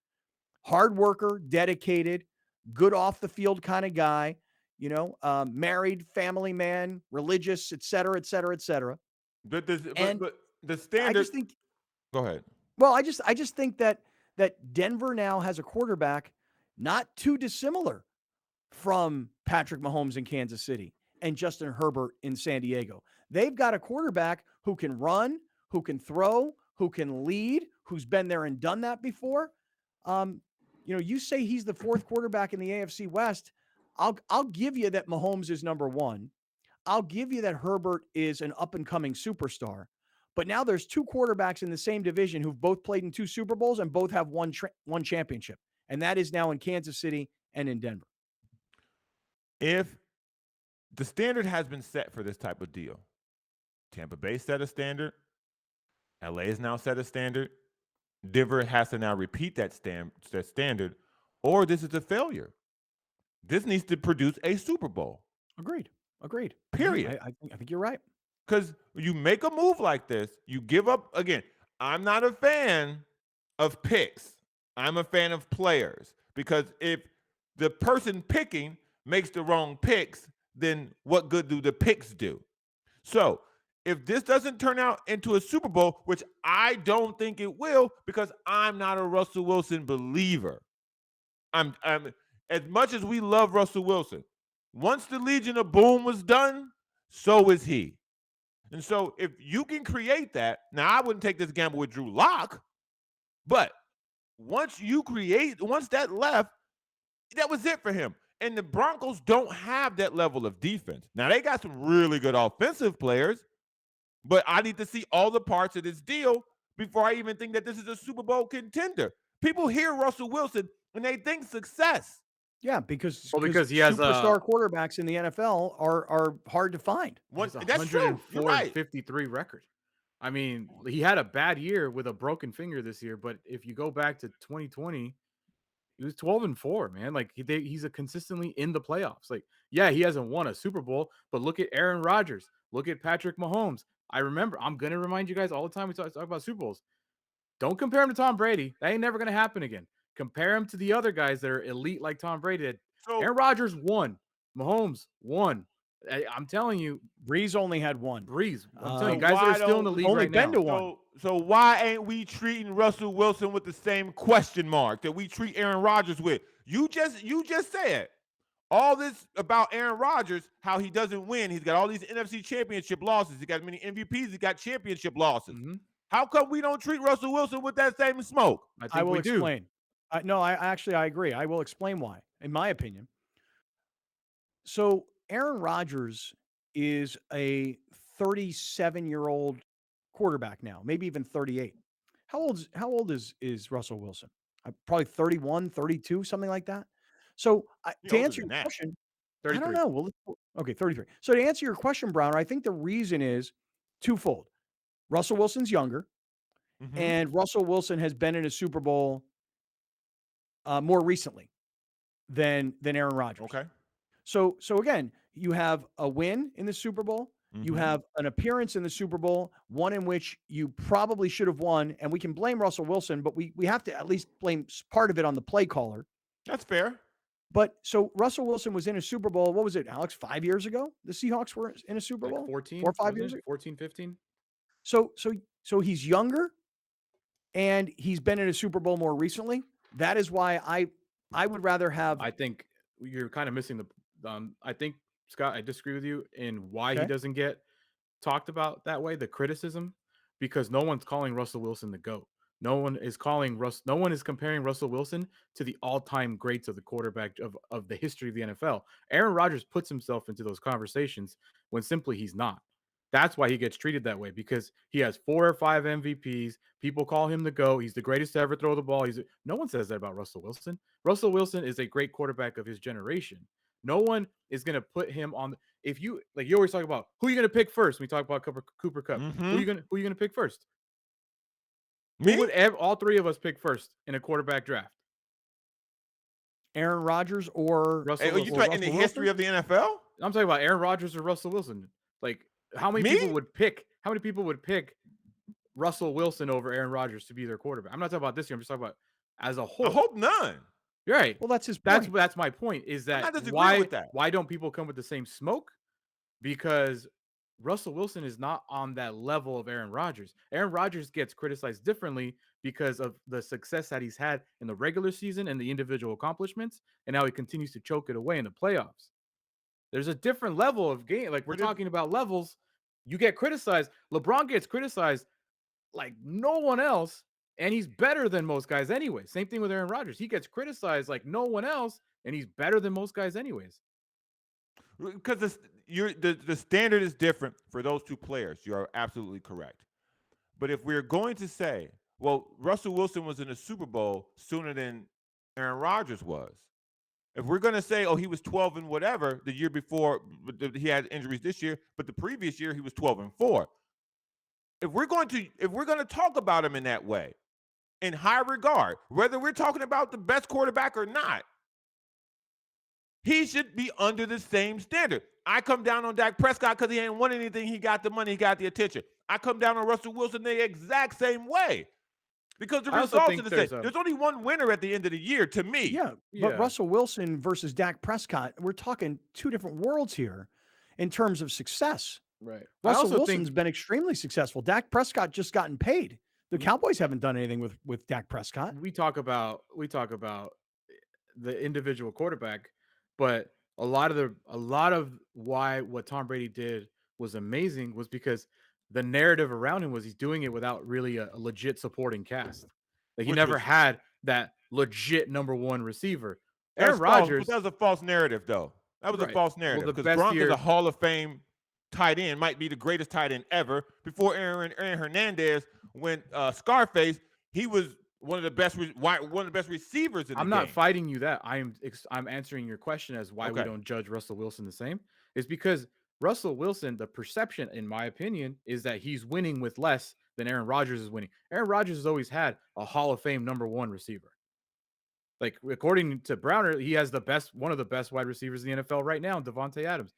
Hard worker, dedicated, good off the field kind of guy, married, family man, religious, et cetera, et cetera, et cetera.
But the standard.
I just think.
Go ahead.
Well, I just think that Denver now has a quarterback not too dissimilar from Patrick Mahomes in Kansas City and Justin Herbert in San Diego. They've got a quarterback who can run, who can throw, who can lead, who's been there and done that before. You say he's the 4th quarterback in the AFC West. I'll give you that Mahomes is number 1. I'll give you that Herbert is an up-and-coming superstar. But now there's 2 quarterbacks in the same division who've both played in 2 Super Bowls and both have one championship. And that is now in Kansas City and in Denver.
If the standard has been set for this type of deal, Tampa Bay set a standard, LA has now set a standard, Denver has to now repeat that standard, or this is a failure. This needs to produce a Super Bowl.
Agreed.
Period.
I think you're right.
Because you make a move like this, you give up. Again, I'm not a fan of picks. I'm a fan of players. Because if the person picking makes the wrong picks, then what good do the picks do? So if this doesn't turn out into a Super Bowl, which I don't think it will, because I'm not a Russell Wilson believer. I'm as much as we love Russell Wilson, once the Legion of Boom was done, so is he. And so if you can create that, now I wouldn't take this gamble with Drew Lock, but once that left, that was it for him. And the Broncos don't have that level of defense. Now they got some really good offensive players, but I need to see all the parts of this deal before I even think that this is a Super Bowl contender. People hear Russell Wilson and they think success.
Yeah, because
he has
superstar quarterbacks in the NFL are hard to find.
That's true. You're right.
53 record. I mean, he had a bad year with a broken finger this year, but if you go back to 2020, he was 12-4, man. Like he's consistently in the playoffs. Like, yeah, he hasn't won a Super Bowl, but look at Aaron Rodgers. Look at Patrick Mahomes. I'm going to remind you guys all the time we talk about Super Bowls. Don't compare him to Tom Brady. That ain't never going to happen again. Compare him to the other guys that are elite like Tom Brady did. Aaron Rodgers won. Mahomes won. I'm telling you.
Breeze only had 1.
Breeze. I'm telling you, guys are still in the league
only
right
been
now.
to 1.
So why ain't we treating Russell Wilson with the same question mark that we treat Aaron Rodgers with? You just said all this about Aaron Rodgers, how he doesn't win. He's got all these NFC championship losses. He got many MVPs. He got championship losses.
Mm-hmm.
How come we don't treat Russell Wilson with that same smoke?
I will explain. I agree. I will explain why, in my opinion. So Aaron Rodgers is a 37-year-old quarterback now, maybe even 38. How old is Russell Wilson? Probably 31, 32, something like that. So to answer your question, 33. I don't know. Well, okay, 33. So to answer your question, Browner, I think the reason is twofold. Russell Wilson's younger, and Russell Wilson has been in a Super Bowl more recently than Aaron Rodgers.
Okay.
So again, you have a win in the Super Bowl. You
Mhm.
have an appearance in the Super Bowl, one in which you probably should have won, and we can blame Russell Wilson, but we have to at least blame part of it on the play caller.
That's fair.
But so Russell Wilson was in a Super Bowl. What was it, Alex? 5 years ago, the Seahawks were in a Super
Like
Bowl.
14,
4 or 5
wasn't
years
it?
ago.
14, 15.
So he's younger, and he's been in a Super Bowl more recently. That is why I would rather have.
I think you're kind of missing the. I think Scott, I disagree with you in why he
Okay.
doesn't get talked about that way. The criticism, because no one's calling Russell Wilson the GOAT. No one is comparing Russell Wilson to the all-time greats of the quarterback of the history of the NFL. Aaron Rodgers puts himself into those conversations when simply he's not. That's why he gets treated that way, because he has 4 or 5 MVPs. People call him the GOAT. He's the greatest to ever throw the ball. No one says that about Russell Wilson. Russell Wilson is a great quarterback of his generation. No one is going to put him on. If you always talk about who are you going to pick first. When we talk about Cooper Kupp. Who are you going to pick first?
Me?
Who would all three of us pick first in a quarterback draft?
Aaron Rodgers or
Russell
Hey, are you
Wilson?
talking in the history of the NFL?
I'm talking about Aaron Rodgers or Russell Wilson. Like, how many
Me?
people would pick? How many people would pick Russell Wilson over Aaron Rodgers to be their quarterback? I'm not talking about this year. I'm just talking about as a whole.
I hope none.
You're right.
Well, that's his point.
That's my point. Is
I'm
that
not disagreeing with that.
why don't people come with the same smoke? Because Russell Wilson is not on that level of Aaron Rodgers. Aaron Rodgers gets criticized differently because of the success that he's had in the regular season and the individual accomplishments, and how he continues to choke it away in the playoffs. There's a different level of game. Like, we're talking about levels. You get criticized. LeBron gets criticized like no one else, and he's better than most guys anyway. Same thing with Aaron Rodgers. He gets criticized like no one else, and he's better than most guys anyways.
Because the standard is different for those two players. You are absolutely correct. But if we're going to say, well, Russell Wilson was in a Super Bowl sooner than Aaron Rodgers was. If we're going to say, oh, he was 12 and whatever the year before, he had injuries this year, but the previous year he was 12 and 4. If we're going to talk about him in that way, in high regard, whether we're talking about the best quarterback or not, he should be under the same standard. I come down on Dak Prescott because he ain't won anything. He got the money. He got the attention. I come down on Russell Wilson the exact same way because the results are the same. There's only one winner at the end of the year to me.
Yeah, but Russell Wilson versus Dak Prescott, we're talking two different worlds here in terms of success.
Right.
Russell Wilson's been extremely successful. Dak Prescott just gotten paid. The Cowboys haven't done anything with Dak Prescott.
We talk about the individual quarterback, but a lot of what Tom Brady did was amazing was because the narrative around him was he's doing it without really a legit supporting cast. Like, he never had that legit number one receiver. Aaron Rodgers.
That was a false narrative, though. That was a false narrative because Gronk is a Hall of Fame tight end, might be the greatest tight end ever. Before Aaron Hernandez went Scarface, he was one of the best receivers in the game.
I'm not fighting you that. I'm answering your question as why we don't judge Russell Wilson the same. Is because Russell Wilson, the perception, in my opinion, is that he's winning with less than Aaron Rodgers is winning. Aaron Rodgers has always had a Hall of Fame number one receiver. Like, according to Browner, he has one of the best wide receivers in the NFL right now, Devontae Adams.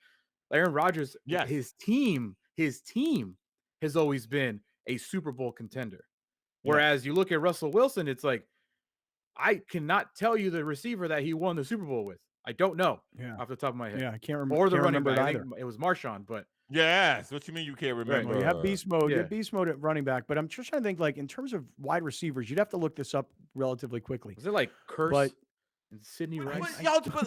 Aaron Rodgers, his team has always been a Super Bowl contender. Whereas you look at Russell Wilson, it's like, I cannot tell you the receiver that he won the Super Bowl with. I don't know off the top of my head.
Yeah, I can't remember.
Or the
can't
running
remember
back.
it
I
either.
think it was Marshawn, but
yes. What you mean you can't remember?
Well, you have beast mode. You
Yeah.
have beast mode at running back, but I'm just trying to think, like, in terms of wide receivers, you'd have to look this up relatively quickly.
Was it like Curse and Sidney Rice?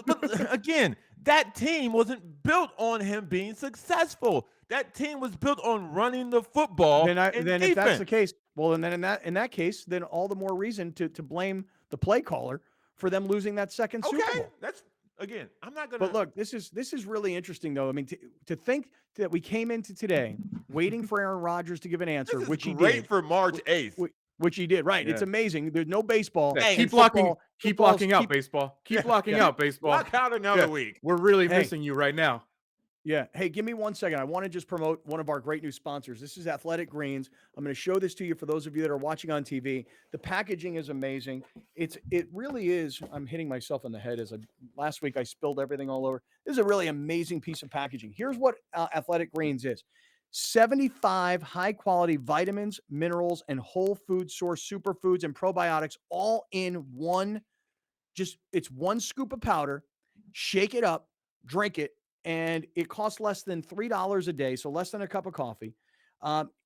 But again, that team wasn't built on him being successful. That team was built on running the football.
Then
and
if
defense.
that's the case, well, and then in that case, then all the more reason to blame the play caller for them losing that second Super Bowl.
That's again. I'm not gonna.
But look, this is really interesting, though. I mean, to think that we came into today waiting for Aaron Rodgers to give an answer, which he did.
Great for March 8th.
Which he did, right?
Yeah.
It's amazing. There's no baseball.
Hey,
And
keep locking
football's
out baseball. Keep locking out baseball.
Lock out another week.
We're really missing you right now.
Yeah. Hey, give me 1 second. I want to just promote one of our great new sponsors. This is Athletic Greens. I'm going to show this to you for those of you that are watching on TV. The packaging is amazing. It really is. I'm hitting myself in the head last week I spilled everything all over. This is a really amazing piece of packaging. Here's what Athletic Greens is. 75 high-quality vitamins, minerals, and whole food source superfoods and probiotics all in one. It's one scoop of powder. Shake it up, drink it. And it costs less than $3 a day, so less than a cup of coffee.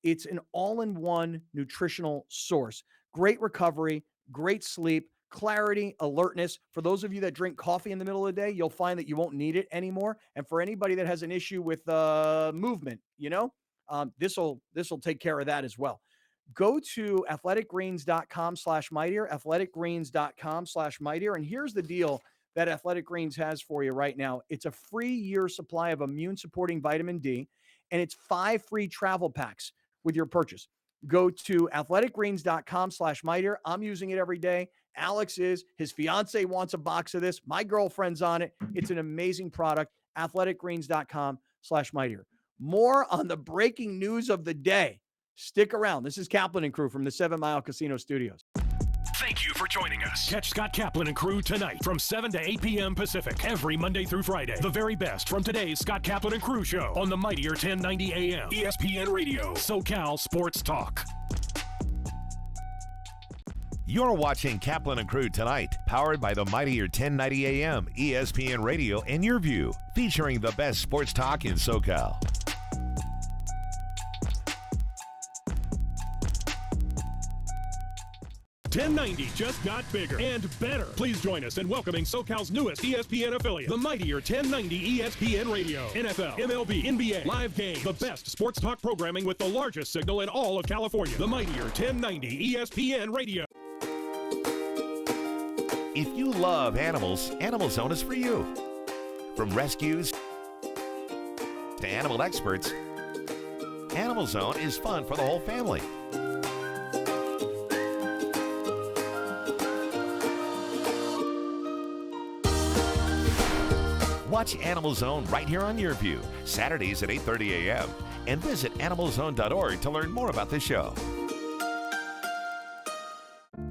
It's an all-in-one nutritional source. Great recovery, great sleep, clarity, alertness. For those of you that drink coffee in the middle of the day, you'll find that you won't need it anymore. And for anybody that has an issue with movement, this will take care of that as well. Go to athleticgreens.com/mightier, athleticgreens.com/mightier. And here's the deal that Athletic Greens has for you right now. It's a free year supply of immune-supporting vitamin D, and it's 5 free travel packs with your purchase. Go to athleticgreens.com/mightier. I'm using it every day. Alex is. His fiance wants a box of this. My girlfriend's on it. It's an amazing product. athleticgreens.com/mightier. More on the breaking news of the day. Stick around. This is Kaplan and crew from the 7 Mile Casino Studios.
Thank you for joining us. Catch Scott Kaplan and crew tonight from 7 to 8 p.m. Pacific every Monday through Friday. The very best from today's Scott Kaplan and crew show on the Mightier 1090 AM, ESPN Radio, SoCal Sports Talk.
You're watching Kaplan and Crew tonight, powered by the Mightier 1090 AM, ESPN Radio, and Your View, featuring the best sports talk in SoCal.
1090 just got bigger and better. Please join us in welcoming SoCal's newest ESPN affiliate, the Mightier 1090 ESPN Radio. NFL, MLB, NBA, live game, the best sports talk programming with the largest signal in all of California. The Mightier 1090 ESPN Radio.
If you love animals, Animal Zone is for you. From rescues to animal experts, Animal Zone is fun for the whole family. Watch Animal Zone right here on Your View, Saturdays at 8:30 a.m. And visit animalzone.org to learn more about the show.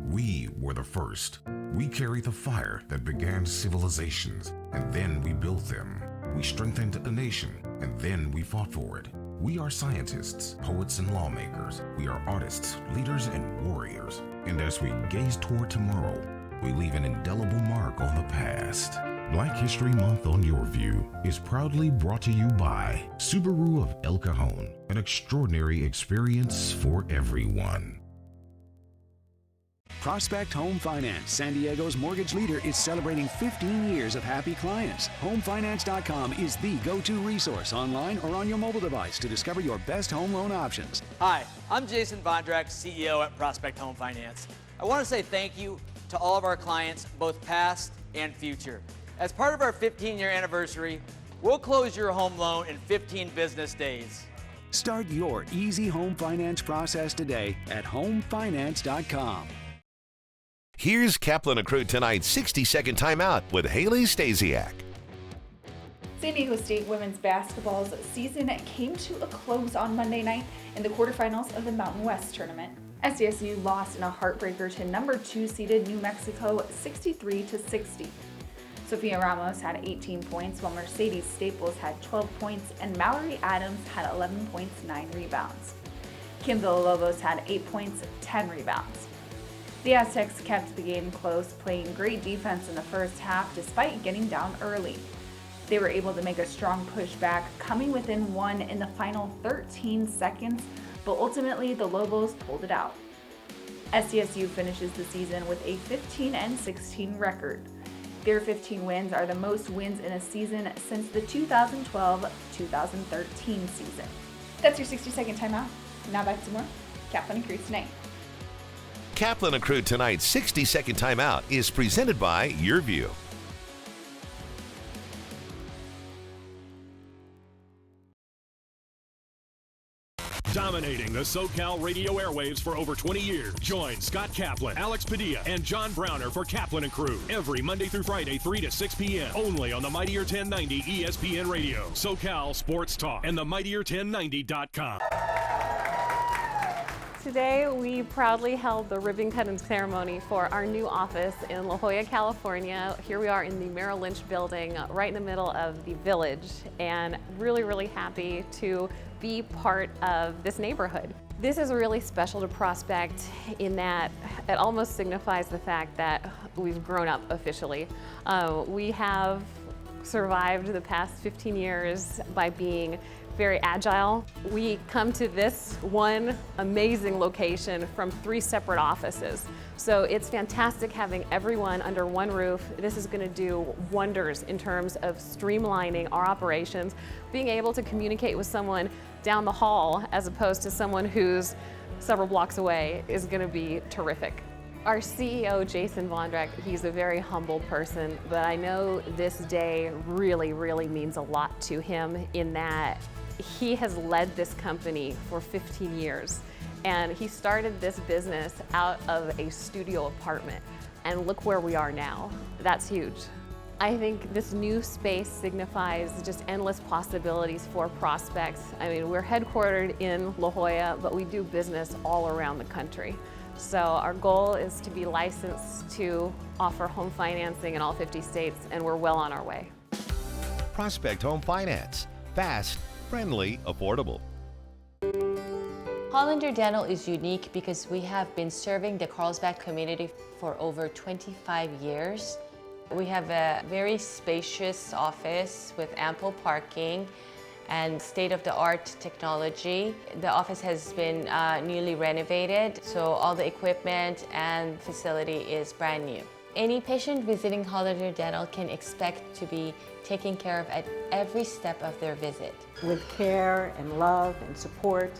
We were the first. We carry the fire that began civilizations, and then we built them. We strengthened a nation, and then we fought for it. We are scientists, poets, and lawmakers. We are artists, leaders, and warriors. And as we gaze toward tomorrow, we leave an indelible mark on the past. Black History Month on Your View is proudly brought to you by Subaru of El Cajon, an extraordinary experience for everyone.
Prospect Home Finance, San Diego's mortgage leader, is celebrating 15 years of happy clients. HomeFinance.com is the go-to resource online or on your mobile device to discover your best home loan options.
Hi, I'm Jason Vondrak, CEO at Prospect Home Finance. I want to say thank you to all of our clients, both past and future. As part of our 15-year anniversary, we'll close your home loan in 15 business days.
Start your easy home finance process today at HomeFinance.com.
Here's Kaplan and Crew tonight's 60-second timeout with Haley Stasiak.
San Diego State women's basketball's season came to a close on Monday night in the quarterfinals of the Mountain West tournament. SDSU lost in a heartbreaker to number 2 seeded New Mexico 63-60. Sophia Ramos had 18 points, while Mercedes Staples had 12 points, and Mallory Adams had 11 points, 9 rebounds. Kim Villalobos had 8 points, 10 rebounds. The Aztecs kept the game close, playing great defense in the first half despite getting down early. They were able to make a strong push back, coming within 1 in the final 13 seconds, but ultimately the Lobos pulled it out. SDSU finishes the season with a 15-16 record. Their 15 wins are the most wins in a season since the 2012-2013 season. That's your 60-second timeout. Now back to more Kaplan and Crew tonight.
Kaplan and Crew tonight's 60-second timeout is presented by Your View.
Dominating the SoCal radio airwaves for over 20 years. Join Scott Kaplan, Alex Padilla, and John Browner for Kaplan and Crew every Monday through Friday, 3 to 6 p.m. only on the Mightier 1090 ESPN Radio, SoCal Sports Talk, and the Mightier1090.com.
Today, we proudly held the ribbon cutting ceremony for our new office in La Jolla, California. Here we are in the Merrill Lynch building, right in the middle of the village, and really, really happy to be part of this neighborhood. This is really special to Prospect in that it almost signifies the fact that we've grown up officially. We have survived the past 15 years by being very agile. We come to this one amazing location from 3 separate offices. So it's fantastic having everyone under one roof. This is going to do wonders in terms of streamlining our operations, being able to communicate with someone down the hall as opposed to someone who's several blocks away is going to be terrific. Our CEO, Jason Vondrack, he's a very humble person, but I know this day really, really means a lot to him in that he has led this company for 15 years. And he started this business out of a studio apartment. And look where we are now. That's huge. I think this new space signifies just endless possibilities for Prospects. I mean, we're headquartered in La Jolla, but we do business all around the country. So our goal is to be licensed to offer home financing in all 50 states, and we're well on our way.
Prospect Home Finance. Fast, friendly, affordable.
Hollander Dental is unique because we have been serving the Carlsbad community for over 25 years. We have a very spacious office with ample parking and state-of-the-art technology. The office has been newly renovated, so all the equipment and facility is brand new. Any patient visiting Hollander Dental can expect to be taken care of at every step of their visit.
With care and love and support.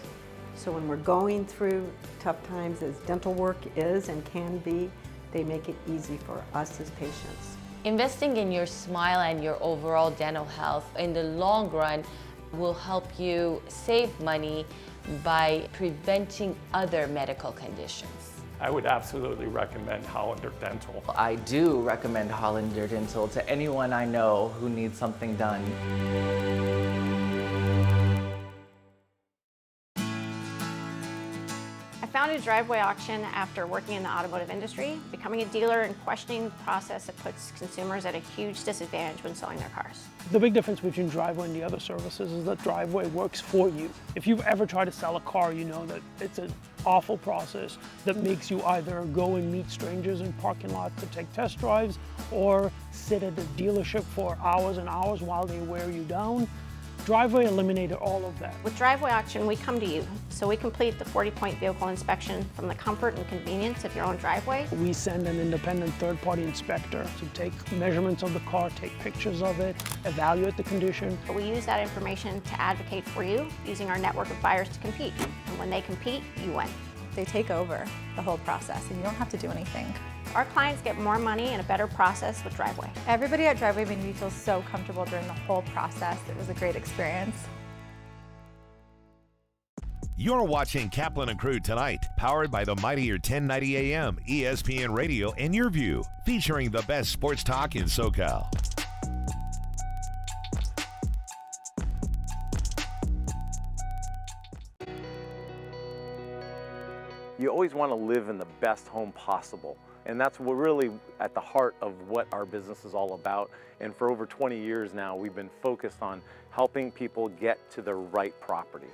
So when we're going through tough times, as dental work is and can be, they make it easy for us as patients.
Investing in your smile and your overall dental health in the long run will help you save money by preventing other medical conditions.
I would absolutely recommend Hollander Dental.
I do recommend Hollander Dental to anyone I know who needs something done.
I founded Driveway Auction after working in the automotive industry, becoming a dealer and questioning the process that puts consumers at a huge disadvantage when selling their cars.
The big difference between Driveway and the other services is that Driveway works for you. If you've ever tried to sell a car, you know that it's an awful process that makes you either go and meet strangers in parking lots to take test drives or sit at the dealership for hours and hours while they wear you down. Driveway eliminated all of that.
With Driveway Auction, we come to you, so we complete the 40-point vehicle inspection from the comfort and convenience of your own driveway.
We send an independent third-party inspector to take measurements of the car, take pictures of it, evaluate the condition.
We use that information to advocate for you, using our network of buyers to compete. And when they compete, you win.
They take over the whole process, and you don't have to do anything.
Our clients get more money and a better process with Driveway.
Everybody at Driveway made me feel so comfortable during the whole process. It was a great experience.
You're watching Kaplan and Crew tonight, powered by the Mightier 1090 AM, ESPN Radio, and Your View, featuring the best sports talk in SoCal.
You always want to live in the best home possible. And that's really at the heart of what our business is all about. And for over 20 years now, we've been focused on helping people get to the right property.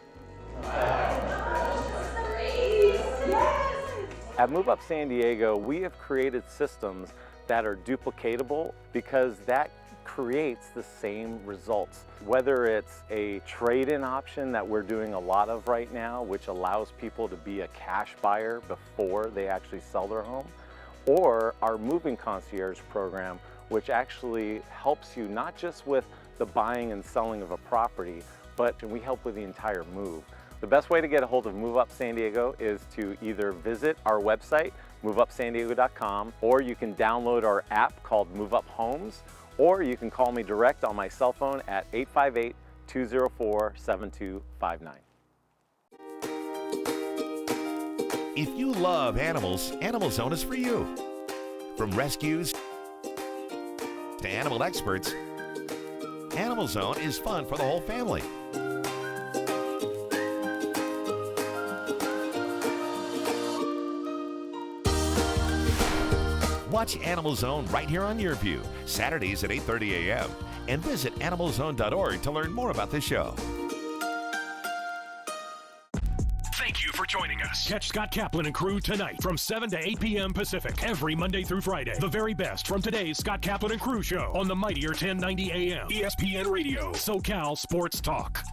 At Move Up San Diego, we have created systems that are duplicatable because that creates the same results. Whether it's a trade-in option that we're doing a lot of right now, which allows people to be a cash buyer before they actually sell their home, or our moving concierge program, which actually helps you not just with the buying and selling of a property, but we help with the entire move. The best way to get a hold of Move Up San Diego is to either visit our website, moveupsandiego.com, or you can download our app called Move Up Homes, or you can call me direct on my cell phone at 858-204-7259.
If you love animals, Animal Zone is for you. From rescues to animal experts, Animal Zone is fun for the whole family. Watch Animal Zone right here on your view, Saturdays at 8:30 a.m. And visit animalzone.org to learn more about the show.
Thank you for joining us. Catch Scott Kaplan and crew tonight from 7 to 8 p.m. Pacific every Monday through Friday. The very best from today's Scott Kaplan and crew show on the mightier 1090 a.m. ESPN Radio, SoCal Sports Talk.